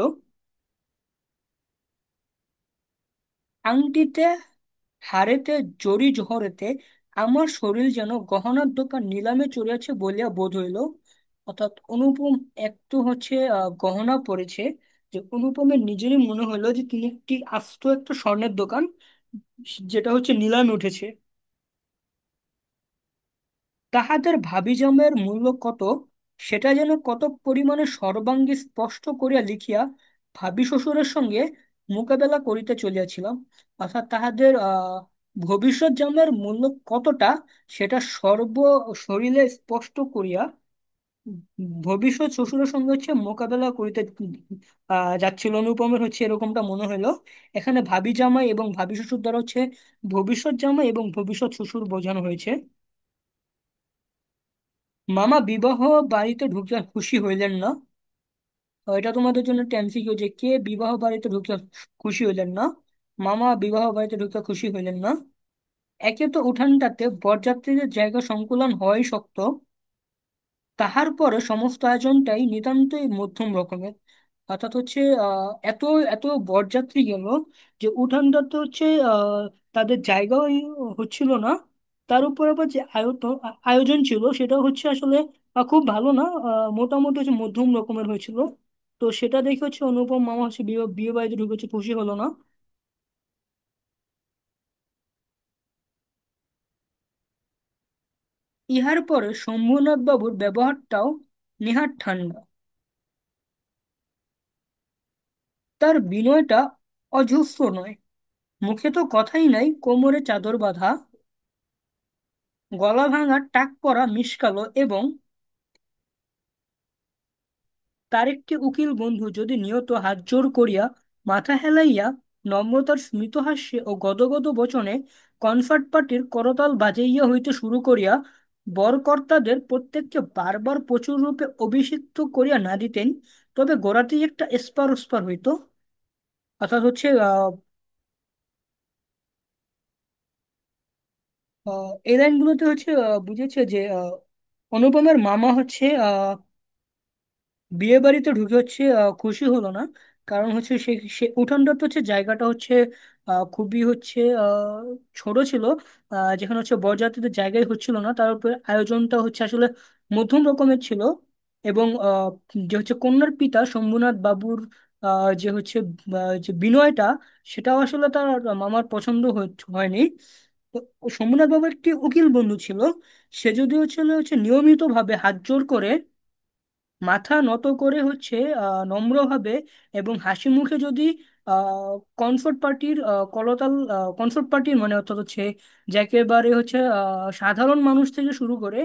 Speaker 1: আংটিতে, হাড়েতে, জরি জহরেতে আমার শরীর যেন গহনার দোকান নিলামে চড়িয়াছে বলিয়া বোধ হইল। অর্থাৎ অনুপম একটু হচ্ছে গহনা পরেছে, যে অনুপমের নিজেরই মনে হলো যে তিনি একটি আস্ত একটা স্বর্ণের দোকান যেটা হচ্ছে নিলামে উঠেছে। তাহাদের ভাবিজমের মূল্য কত সেটা যেন কত পরিমাণে সর্বাঙ্গে স্পষ্ট করিয়া লিখিয়া ভাবি শ্বশুরের সঙ্গে মোকাবেলা করিতে চলিয়াছিলাম। অর্থাৎ তাহাদের ভবিষ্যৎ জন্মের মূল্য কতটা সেটা শরীরে স্পষ্ট করিয়া ভবিষ্যৎ শ্বশুরের সঙ্গে হচ্ছে মোকাবেলা করিতে যাচ্ছিল অনুপমের, হচ্ছে এরকমটা মনে হলো। এখানে ভাবি জামাই এবং ভাবি শ্বশুর দ্বারা হচ্ছে ভবিষ্যৎ জামাই এবং ভবিষ্যৎ শ্বশুর বোঝানো হয়েছে। মামা বিবাহ বাড়িতে ঢুকিয়া খুশি হইলেন না। এটা তোমাদের জন্য একটা এমসিকিউ, যে কে বিবাহ বাড়িতে ঢুকিয়া খুশি হইলেন না। মামা বিবাহ বাড়িতে ঢুকিয়া খুশি হইলেন না। একে তো উঠানটাতে বরযাত্রীদের জায়গা সংকুলান হওয়াই শক্ত, তাহার পরে সমস্ত আয়োজনটাই নিতান্তই মধ্যম রকমের। অর্থাৎ হচ্ছে এত এত বরযাত্রী গেল যে উঠানটাতে হচ্ছে তাদের জায়গাও হচ্ছিল না। তার উপর আবার যে আয়োজন ছিল সেটা হচ্ছে আসলে খুব ভালো না, মোটামুটি হচ্ছে মধ্যম রকমের হয়েছিল। তো সেটা দেখে হচ্ছে অনুপম মামা হচ্ছে বিয়ে বিয়ে বাড়িতে ঢুকেছে, খুশি হলো না। ইহার পরে শম্ভুনাথ বাবুর ব্যবহারটাও নেহাত ঠান্ডা। তার বিনয়টা অজস্র নয়। মুখে তো কথাই নাই, কোমরে চাদর বাঁধা, গলা ভাঙা টাক পরা মিশকালো, এবং তার একটি উকিল বন্ধু যদি নিয়ত হাত জোড় করিয়া মাথা হেলাইয়া নম্রতার স্মিত হাস্যে ও গদগদ বচনে কনসার্ট পার্টির করতাল বাজাইয়া হইতে শুরু করিয়া বরকর্তাদের প্রত্যেককে বারবার প্রচুর রূপে অভিষিক্ত করিয়া না দিতেন, তবে গোড়াতেই একটা এসপার ওসপার হইতো। অর্থাৎ হচ্ছে এই লাইনগুলোতে হচ্ছে বুঝেছে যে অনুপমের মামা হচ্ছে বিয়ে বাড়িতে ঢুকে হচ্ছে খুশি হলো না। কারণ হচ্ছে সে সে উঠানটা তো হচ্ছে জায়গাটা হচ্ছে খুবই হচ্ছে ছোট ছিল, যেখানে হচ্ছে বরযাত্রীদের জায়গায় হচ্ছিল না, তার উপরে আয়োজনটা হচ্ছে আসলে মধ্যম রকমের ছিল। এবং যে হচ্ছে কন্যার পিতা শম্ভুনাথ বাবুর যে হচ্ছে যে বিনয়টা সেটাও আসলে তার মামার পছন্দ হয়নি। তো শম্ভুনাথ বাবু একটি উকিল বন্ধু ছিল, সে যদি হচ্ছে নিয়মিত ভাবে হাত জোড় করে মাথা নত করে হচ্ছে নম্রভাবে এবং হাসি মুখে যদি কনসার্ট পার্টির করতাল, কনসার্ট পার্টির মানে অর্থাৎ হচ্ছে যে একেবারে হচ্ছে সাধারণ মানুষ থেকে শুরু করে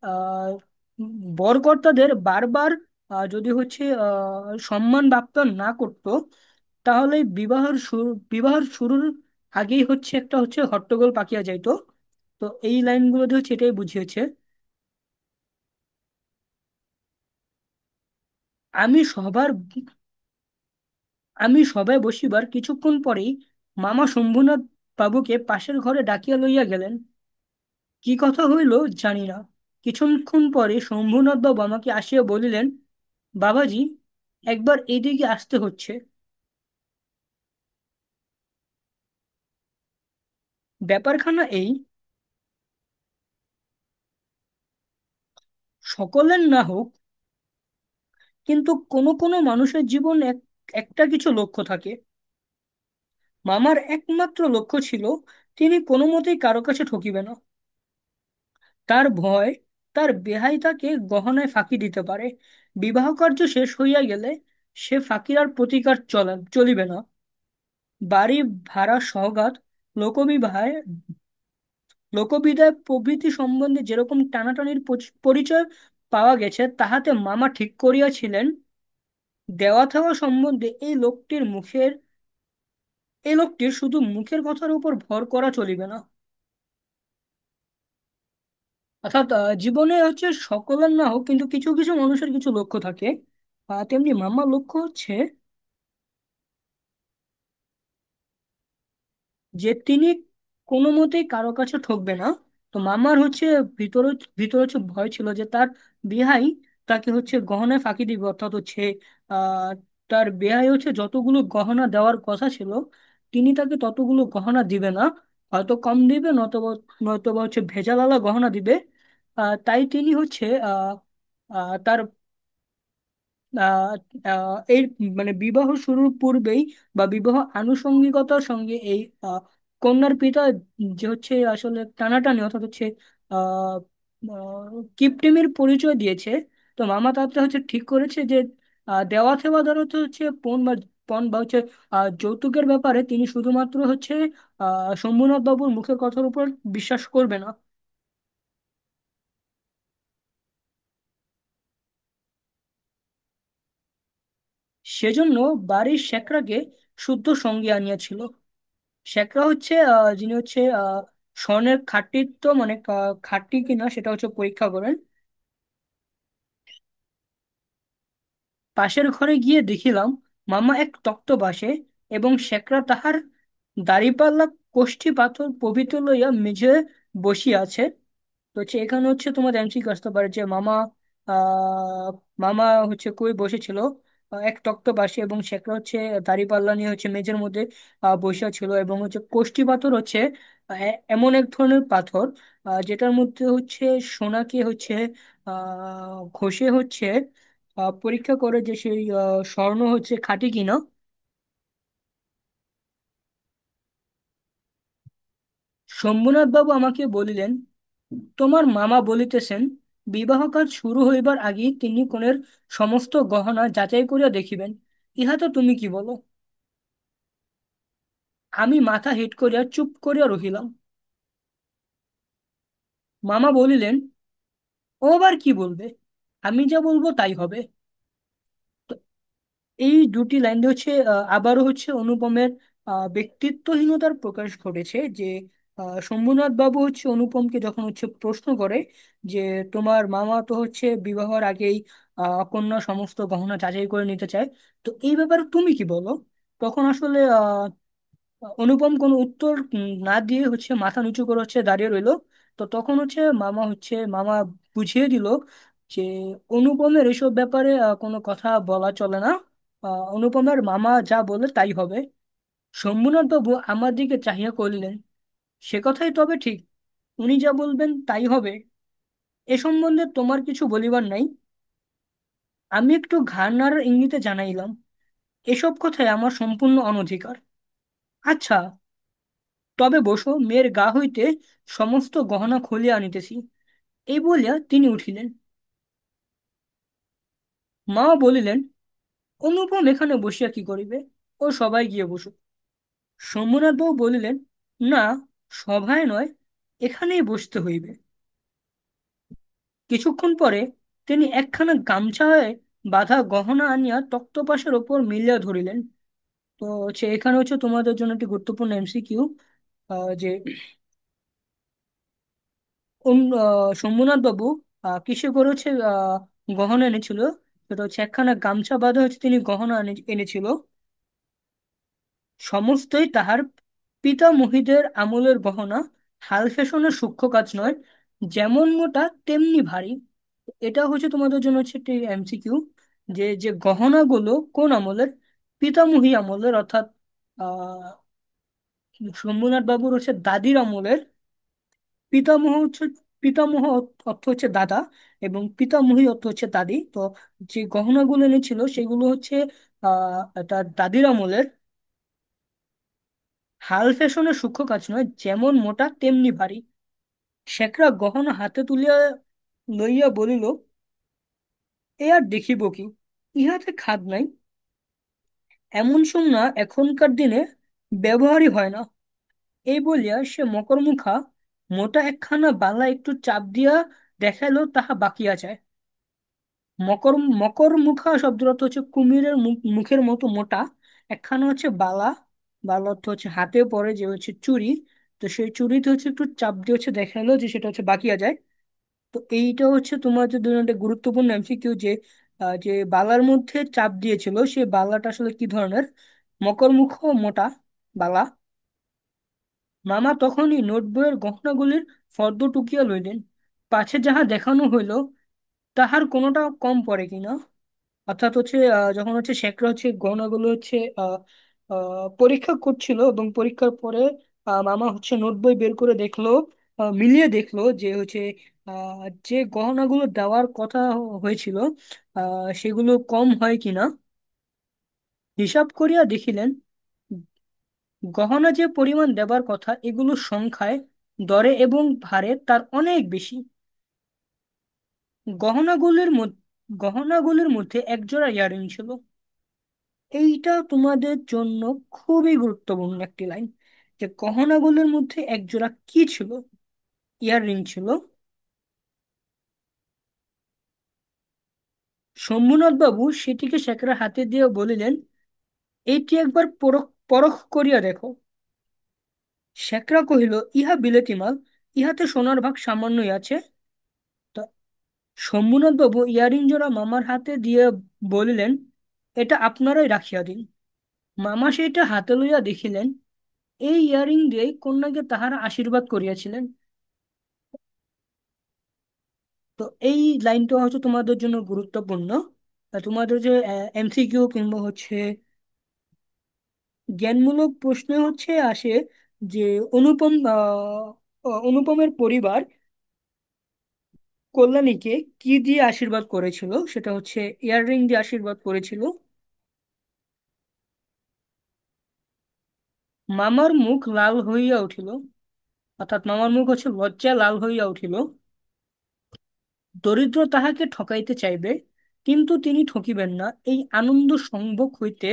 Speaker 1: আহ, বরকর্তাদের বারবার যদি হচ্ছে সম্মান জ্ঞাপন না করতো, তাহলে বিবাহের শুরুর আগেই হচ্ছে একটা হচ্ছে হট্টগোল পাকিয়া যাইতো। তো এই লাইনগুলোতে হচ্ছে এটাই বুঝিয়েছে। আমি সবার আমি সবাই বসিবার কিছুক্ষণ পরেই মামা শম্ভুনাথ বাবুকে পাশের ঘরে ডাকিয়া লইয়া গেলেন। কি কথা হইল জানি না। কিছুক্ষণ পরে শম্ভুনাথ বাবু আমাকে আসিয়া বলিলেন, বাবাজি, একবার এইদিকে আসতে হচ্ছে। ব্যাপারখানা এই, সকলের না হোক, কিন্তু কোনো কোনো মানুষের জীবন একটা কিছু লক্ষ্য থাকে। মামার একমাত্র লক্ষ্য ছিল তিনি কোনো মতেই কারো কাছে ঠকিবে না। তার ভয় তার বেহাই তাকে গহনায় ফাঁকি দিতে পারে। বিবাহ কার্য শেষ হইয়া গেলে সে ফাঁকির আর প্রতিকার চলিবে না। বাড়ি ভাড়া সওগাত, লোকবিবাহে লোকবিদায় প্রভৃতি সম্বন্ধে যেরকম টানাটানির পরিচয় পাওয়া গেছে, তাহাতে মামা ঠিক করিয়াছিলেন দেওয়া থেওয়া সম্বন্ধে এই লোকটির শুধু মুখের কথার উপর ভর করা চলিবে না। অর্থাৎ জীবনে হচ্ছে সকলের না হোক, কিন্তু কিছু কিছু মানুষের কিছু লক্ষ্য থাকে। তেমনি মামার লক্ষ্য হচ্ছে যে তিনি কোনো মতেই কারো কাছে ঠকবে না। তো মামার হচ্ছে ভিতরে ভিতরে হচ্ছে ভয় ছিল যে তার বেহাই তাকে হচ্ছে গহনায় ফাঁকি দিবে, অর্থাৎ হচ্ছে আহ তার বেহাই হচ্ছে যতগুলো গহনা দেওয়ার কথা ছিল তিনি তাকে ততগুলো গহনা দিবে না, হয়তো কম দিবে, নয়তোবা নয়তোবা হচ্ছে ভেজালালা গহনা দিবে। তাই তিনি হচ্ছে তার আহ, এই মানে বিবাহ শুরুর পূর্বেই বা বিবাহ আনুষঙ্গিকতার সঙ্গে এই কন্যার পিতা যে হচ্ছে আসলে টানাটানি, অর্থাৎ হচ্ছে আহ কিপটেমির পরিচয় দিয়েছে। তো মামা তাতে হচ্ছে ঠিক করেছে যে দেওয়া থেওয়া ধরো তো হচ্ছে পণ বা হচ্ছে যৌতুকের ব্যাপারে তিনি শুধুমাত্র হচ্ছে শম্ভুনাথ বাবুর মুখের কথার উপর বিশ্বাস করবে না। সেজন্য বাড়ির শেখরাকে শুদ্ধ সঙ্গে আনিয়াছিল। শেখরা হচ্ছে যিনি হচ্ছে স্বর্ণের খাঁটিত্ব মানে খাঁটি কিনা সেটা হচ্ছে পরীক্ষা করেন। পাশের ঘরে গিয়ে দেখিলাম মামা এক তক্ত বাসে এবং শেখরা তাহার দাড়িপাল্লা, কোষ্ঠী পাথর প্রভৃতি লইয়া মেঝে বসিয়া আছে। তো হচ্ছে এখানে হচ্ছে তোমার এমসিকিউ আসতে পারে যে আহ মামা হচ্ছে কই বসেছিল, এক তক্ত পাশে, এবং সেটা হচ্ছে দাঁড়িপাল্লা নিয়ে হচ্ছে মেঝের মধ্যে বসে ছিল, এবং হচ্ছে কোষ্ঠী পাথর হচ্ছে এমন এক ধরনের পাথর যেটার মধ্যে হচ্ছে সোনাকে হচ্ছে ঘষে হচ্ছে পরীক্ষা করে যে সেই স্বর্ণ হচ্ছে খাঁটি কিনা। শম্ভুনাথ বাবু আমাকে বলিলেন, তোমার মামা বলিতেছেন বিবাহ কাজ শুরু হইবার আগেই তিনি কনের সমস্ত গহনা যাচাই করিয়া দেখিবেন। ইহাতে তুমি কি বলো? আমি মাথা হেঁট করিয়া চুপ করিয়া রহিলাম। মামা বলিলেন, ও আবার কি বলবে? আমি যা বলবো তাই হবে। তো এই দুটি লাইন দিয়ে হচ্ছে আবারও হচ্ছে অনুপমের ব্যক্তিত্বহীনতার প্রকাশ ঘটেছে। যে শম্ভুনাথ বাবু হচ্ছে অনুপমকে যখন হচ্ছে প্রশ্ন করে যে তোমার মামা তো হচ্ছে বিবাহের আগেই কন্যা সমস্ত গহনা যাচাই করে নিতে চায়, তো এই ব্যাপারে তুমি কি বলো? তখন আসলে অনুপম কোনো উত্তর না দিয়ে হচ্ছে মাথা নিচু করে হচ্ছে দাঁড়িয়ে রইলো। তো তখন হচ্ছে মামা বুঝিয়ে দিল যে অনুপমের এসব ব্যাপারে কোনো কথা বলা চলে না। অনুপমের মামা যা বলে তাই হবে। শম্ভুনাথ বাবু আমার দিকে চাহিয়া করিলেন, সে কথাই তবে ঠিক, উনি যা বলবেন তাই হবে। এ সম্বন্ধে তোমার কিছু বলিবার নাই? আমি একটু ঘাড় নাড়ার ইঙ্গিতে জানাইলাম, এসব কথায় আমার সম্পূর্ণ অনধিকার। আচ্ছা, তবে বসো, মেয়ের গা হইতে সমস্ত গহনা খুলিয়া আনিতেছি। এই বলিয়া তিনি উঠিলেন। মা বলিলেন, অনুপম এখানে বসিয়া কি করিবে? ও সবাই গিয়ে বসুক। শম্ভুনাথ বাবু বলিলেন, না, সভায় নয়, এখানেই বসতে হইবে। কিছুক্ষণ পরে তিনি একখানা গামছায় বাঁধা গহনা আনিয়া তক্তপাশের ওপর মিলিয়া ধরিলেন। তো হচ্ছে এখানে হচ্ছে তোমাদের জন্য একটি গুরুত্বপূর্ণ এমসিকিউ, যে শম্ভুনাথ বাবু কিসে করে হচ্ছে গহনা এনেছিল? সেটা হচ্ছে একখানা গামছা বাঁধা হচ্ছে তিনি গহনা এনেছিল। সমস্তই তাহার পিতামহীদের আমলের গহনা, হাল ফ্যাশনের সূক্ষ্ম কাজ নয়, যেমন মোটা তেমনি ভারী। এটা হচ্ছে তোমাদের জন্য হচ্ছে একটি এমসিকিউ, যে যে গহনাগুলো কোন আমলের? পিতামহী আমলের, অর্থাৎ আহ শম্ভুনাথ বাবুর হচ্ছে দাদির আমলের। পিতামহ হচ্ছে পিতামহ অর্থ হচ্ছে দাদা, এবং পিতামহী অর্থ হচ্ছে দাদি। তো যে গহনাগুলো এনেছিল সেগুলো হচ্ছে তার দাদির আমলের। হাল ফ্যাশনের সূক্ষ্ম কাজ নয়, যেমন মোটা তেমনি ভারী। শেখরা গহনা হাতে তুলিয়া লইয়া বলিল, এ আর দেখিব কি, ইহাতে খাদ নাই। এমন সোনা এখনকার দিনে ব্যবহারই হয় না। এই বলিয়া সে মকরমুখা মোটা একখানা বালা একটু চাপ দিয়া দেখাইল, তাহা বাকিয়া যায়। মকর মকর মুখা শব্দের অর্থ হচ্ছে কুমিরের মুখের মতো মোটা একখানা হচ্ছে বালা। বালা অর্থ হচ্ছে হাতে পরে যে হচ্ছে চুড়ি। তো সেই চুড়িতে হচ্ছে একটু চাপ দিয়ে হচ্ছে দেখালো যে সেটা হচ্ছে বাকিয়া যায়। তো এইটা হচ্ছে তোমার যে দুটো গুরুত্বপূর্ণ এমসিকিউ, যে যে বালার মধ্যে চাপ দিয়েছিল সেই বালাটা আসলে কি ধরনের। মকর মুখ মোটা বালা। মামা তখনই নোটবইয়ের গহনাগুলির ফর্দ টুকিয়া লইলেন, পাছে যাহা দেখানো হইল তাহার কোনোটা কম পড়ে কিনা। অর্থাৎ হচ্ছে যখন হচ্ছে শেখরা হচ্ছে গহনাগুলো হচ্ছে পরীক্ষা করছিল, এবং পরীক্ষার পরে মামা হচ্ছে নোট বই বের করে দেখলো, মিলিয়ে দেখলো যে হচ্ছে যে গহনাগুলো দেওয়ার কথা হয়েছিল সেগুলো কম হয় কিনা। হিসাব করিয়া দেখিলেন গহনা যে পরিমাণ দেবার কথা এগুলো সংখ্যায়, দরে এবং ভারে তার অনেক বেশি। গহনাগুলির মধ্যে গহনাগুলির মধ্যে একজোড়া ইয়ারিং ছিল। এইটা তোমাদের জন্য খুবই গুরুত্বপূর্ণ একটি লাইন, যে গহনাগুলির মধ্যে একজোড়া কি ছিল, ইয়াররিং ছিল। শম্ভুনাথ বাবু সেটিকে শেখরের হাতে দিয়ে বলিলেন, এইটি একবার পরখ পরখ করিয়া দেখো। শেখরা কহিল, ইহা বিলেতি মাল, ইহাতে সোনার ভাগ সামান্যই আছে। তা শম্ভুনাথ বাবু ইয়ারিং জোড়া মামার হাতে দিয়ে বলিলেন, এটা আপনারাই রাখিয়া দিন। মামা সেইটা হাতে লইয়া দেখিলেন, এই ইয়ারিং দিয়েই কন্যাকে তাহারা আশীর্বাদ করিয়াছিলেন। তো এই লাইনটা হচ্ছে তোমাদের জন্য গুরুত্বপূর্ণ। তোমাদের যে এমসিকিউ কিংবা হচ্ছে জ্ঞানমূলক প্রশ্ন হচ্ছে আসে যে অনুপমের পরিবার কল্যাণীকে কি দিয়ে আশীর্বাদ করেছিল, সেটা হচ্ছে ইয়াররিং দিয়ে আশীর্বাদ করেছিল। মামার মুখ লাল হইয়া উঠিল, অর্থাৎ মামার মুখ হচ্ছে লজ্জায় লাল হইয়া উঠিল। দরিদ্র তাহাকে ঠকাইতে চাইবে, কিন্তু তিনি ঠকিবেন না, এই আনন্দ সংভোগ হইতে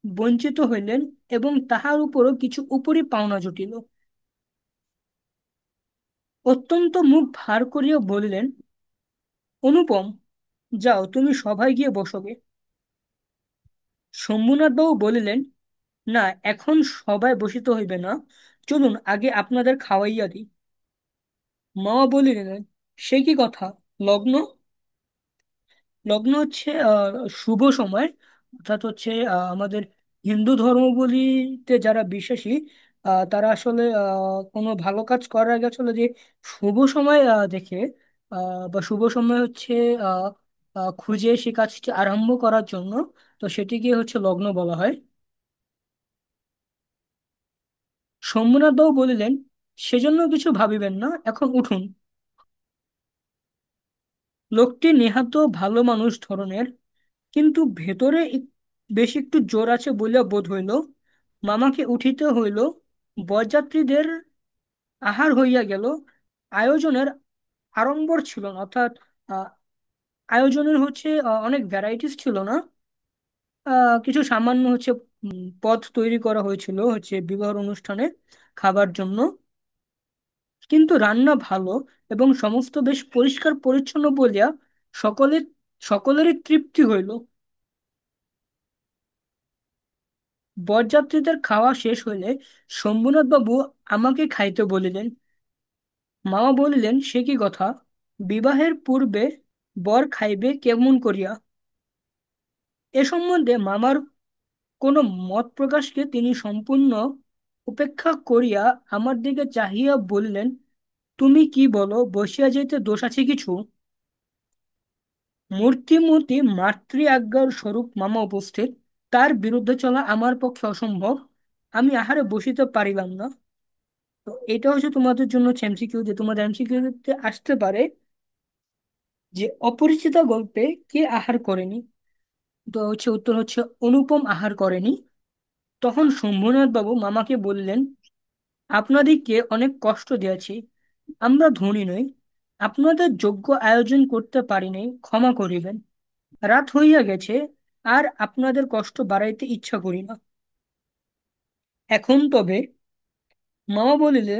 Speaker 1: বঞ্চিত হইলেন, এবং তাহার উপরও কিছু উপরি পাওনা জুটিল। অত্যন্ত মুখ ভার করিয়া বলিলেন, অনুপম, যাও তুমি সভায় গিয়ে বসোগে। শম্ভুনাথ বাবু বলিলেন, না, এখন সভায় বসিতে হইবে না, চলুন আগে আপনাদের খাওয়াইয়া দিই। মা বলিলেন, সে কি কথা, লগ্ন? লগ্ন হচ্ছে শুভ সময়। অর্থাৎ হচ্ছে আমাদের হিন্দু ধর্মাবলীতে যারা বিশ্বাসী তারা আসলে কোনো ভালো কাজ করার আগে আসলে যে শুভ সময় দেখে বা শুভ সময় হচ্ছে আহ, খুঁজে সে কাজটি আরম্ভ করার জন্য, তো সেটিকে হচ্ছে লগ্ন বলা হয়। শম্ভুনাথ বাবু বলিলেন, সেজন্য কিছু ভাবিবেন না, এখন উঠুন। লোকটি নেহাত ভালো মানুষ ধরনের, কিন্তু ভেতরে বেশ একটু জোর আছে বলিয়া বোধ হইল। মামাকে উঠিতে হইল। বরযাত্রীদের আহার হইয়া গেল। আয়োজনের আড়ম্বর ছিল না, অর্থাৎ আহ, আয়োজনের হচ্ছে অনেক ভ্যারাইটিস ছিল না। কিছু সামান্য হচ্ছে পদ তৈরি করা হয়েছিল হচ্ছে বিবাহ অনুষ্ঠানে খাবার জন্য, কিন্তু রান্না ভালো এবং সমস্ত বেশ পরিষ্কার পরিচ্ছন্ন বলিয়া সকলের সকলেরই তৃপ্তি হইল। বরযাত্রীদের খাওয়া শেষ হইলে শম্ভুনাথ বাবু আমাকে খাইতে বলিলেন। মামা বলিলেন, সে কি কথা, বিবাহের পূর্বে বর খাইবে কেমন করিয়া। এ সম্বন্ধে মামার কোনো মত প্রকাশকে তিনি সম্পূর্ণ উপেক্ষা করিয়া আমার দিকে চাহিয়া বলিলেন, তুমি কি বলো, বসিয়া যাইতে দোষ আছে কিছু? মূর্তিমতী মাতৃ আজ্ঞার স্বরূপ মামা উপস্থিত, তার বিরুদ্ধে চলা আমার পক্ষে অসম্ভব। আমি আহারে বসিতে পারিলাম না। তো এটা হচ্ছে তোমাদের জন্য এমসিকিউ, যে তোমাদের এমসিকিউতে আসতে পারে যে অপরিচিতা গল্পে কে আহার করেনি। তো হচ্ছে উত্তর হচ্ছে অনুপম আহার করেনি। তখন শম্ভুনাথ বাবু মামাকে বললেন, আপনাদিগকে অনেক কষ্ট দিয়েছি, আমরা ধনী নই, আপনাদের যোগ্য আয়োজন করতে পারিনি, ক্ষমা করিবেন। রাত হইয়া গেছে, আর আপনাদের কষ্ট বাড়াইতে ইচ্ছা করি না। এখন তবে মামা বলিলে,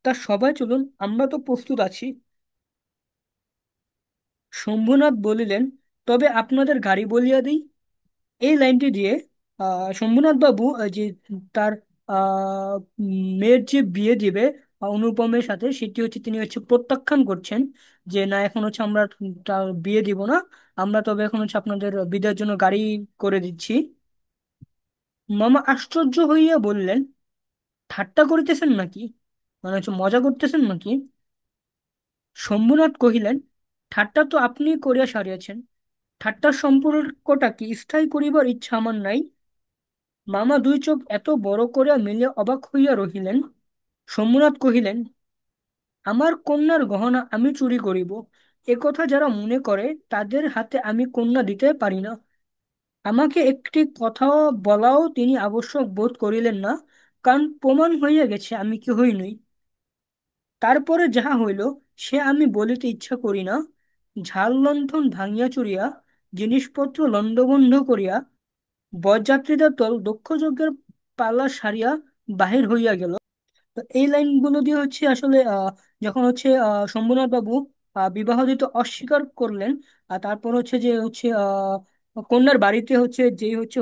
Speaker 1: তা সবাই চলুন, আমরা তো প্রস্তুত আছি। শম্ভুনাথ বলিলেন, তবে আপনাদের গাড়ি বলিয়া দিই। এই লাইনটি দিয়ে শম্ভুনাথ বাবু যে তার মেয়ের যে বিয়ে দিবে অনুপমের সাথে, সেটি হচ্ছে তিনি হচ্ছে প্রত্যাখ্যান করছেন, যে না, এখন হচ্ছে আমরা তার বিয়ে দিব না, আমরা তবে এখন হচ্ছে আপনাদের বিদায়ের জন্য গাড়ি করে দিচ্ছি। মামা আশ্চর্য হইয়া বললেন, ঠাট্টা করিতেছেন নাকি? মানে হচ্ছে মজা করতেছেন নাকি? শম্ভুনাথ কহিলেন, ঠাট্টা তো আপনি করিয়া সারিয়াছেন, ঠাট্টার সম্পর্কটা কি স্থায়ী করিবার ইচ্ছা আমার নাই। মামা দুই চোখ এত বড় করিয়া মেলিয়া অবাক হইয়া রহিলেন। শম্ভুনাথ কহিলেন, আমার কন্যার গহনা আমি চুরি করিব, এ কথা যারা মনে করে তাদের হাতে আমি কন্যা দিতে পারি না। আমাকে একটি কথাও বলাও তিনি আবশ্যক বোধ করিলেন না, কারণ প্রমাণ হইয়া গেছে আমি কি হই নই। তারপরে যাহা হইল সে আমি বলিতে ইচ্ছা করি না। ঝাল লণ্ঠন ভাঙিয়া চুরিয়া, জিনিসপত্র লণ্ডভণ্ড করিয়া বরযাত্রীদের দল দক্ষযজ্ঞের পালা সারিয়া বাহির হইয়া গেল। তো এই লাইনগুলো দিয়ে হচ্ছে আসলে যখন হচ্ছে শম্ভুনাথ বাবু বিবাহ দিতে অস্বীকার করলেন, আর তারপর হচ্ছে যে হচ্ছে কন্যার বাড়িতে হচ্ছে যেই হচ্ছে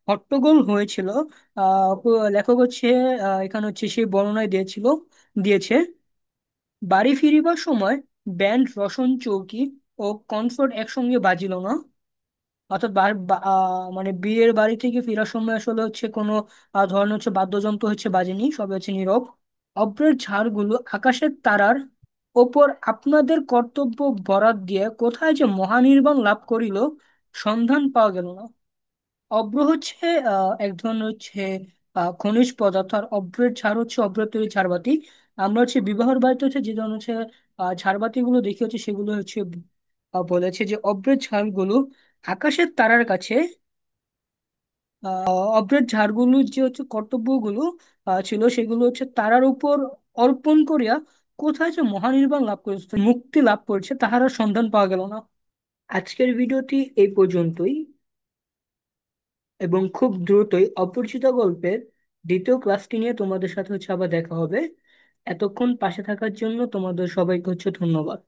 Speaker 1: হট্টগোল হয়েছিল, লেখক হচ্ছে এখানে হচ্ছে সেই বর্ণনায় দিয়েছে, বাড়ি ফিরিবার সময় ব্যান্ড, রসন, চৌকি ও কনসর্ট একসঙ্গে বাজিল না। অর্থাৎ মানে বিয়ের বাড়ি থেকে ফেরার সময় আসলে হচ্ছে কোনো ধরনের হচ্ছে বাদ্যযন্ত্র হচ্ছে বাজেনি, সবে হচ্ছে নীরব। অভ্রের ঝাড়গুলো আকাশের তারার ওপর আপনাদের কর্তব্য বরাত দিয়ে কোথায় যে মহানির্বাণ লাভ করিল, সন্ধান পাওয়া গেল না। অভ্র হচ্ছে এক ধরনের হচ্ছে খনিজ পদার্থ, আর অভ্রের ঝাড় হচ্ছে অভ্রের তৈরি ঝাড়বাতি। আমরা হচ্ছে বিবাহের বাড়িতে হচ্ছে যে ধরনের হচ্ছে ঝাড়বাতি গুলো দেখি হচ্ছে, সেগুলো হচ্ছে বলেছে যে অভ্রের ঝাড়গুলো আকাশের তারার কাছে, অভ্রের ঝাড়গুলো যে হচ্ছে কর্তব্যগুলো ছিল, সেগুলো হচ্ছে তারার উপর অর্পণ করিয়া কোথায় যে মহানির্বাণ লাভ করেছে, মুক্তি লাভ করেছে, তাহার আর সন্ধান পাওয়া গেল না। আজকের ভিডিওটি এই পর্যন্তই, এবং খুব দ্রুতই অপরিচিত গল্পের দ্বিতীয় ক্লাসটি নিয়ে তোমাদের সাথে হচ্ছে আবার দেখা হবে। এতক্ষণ পাশে থাকার জন্য তোমাদের সবাইকে হচ্ছে ধন্যবাদ।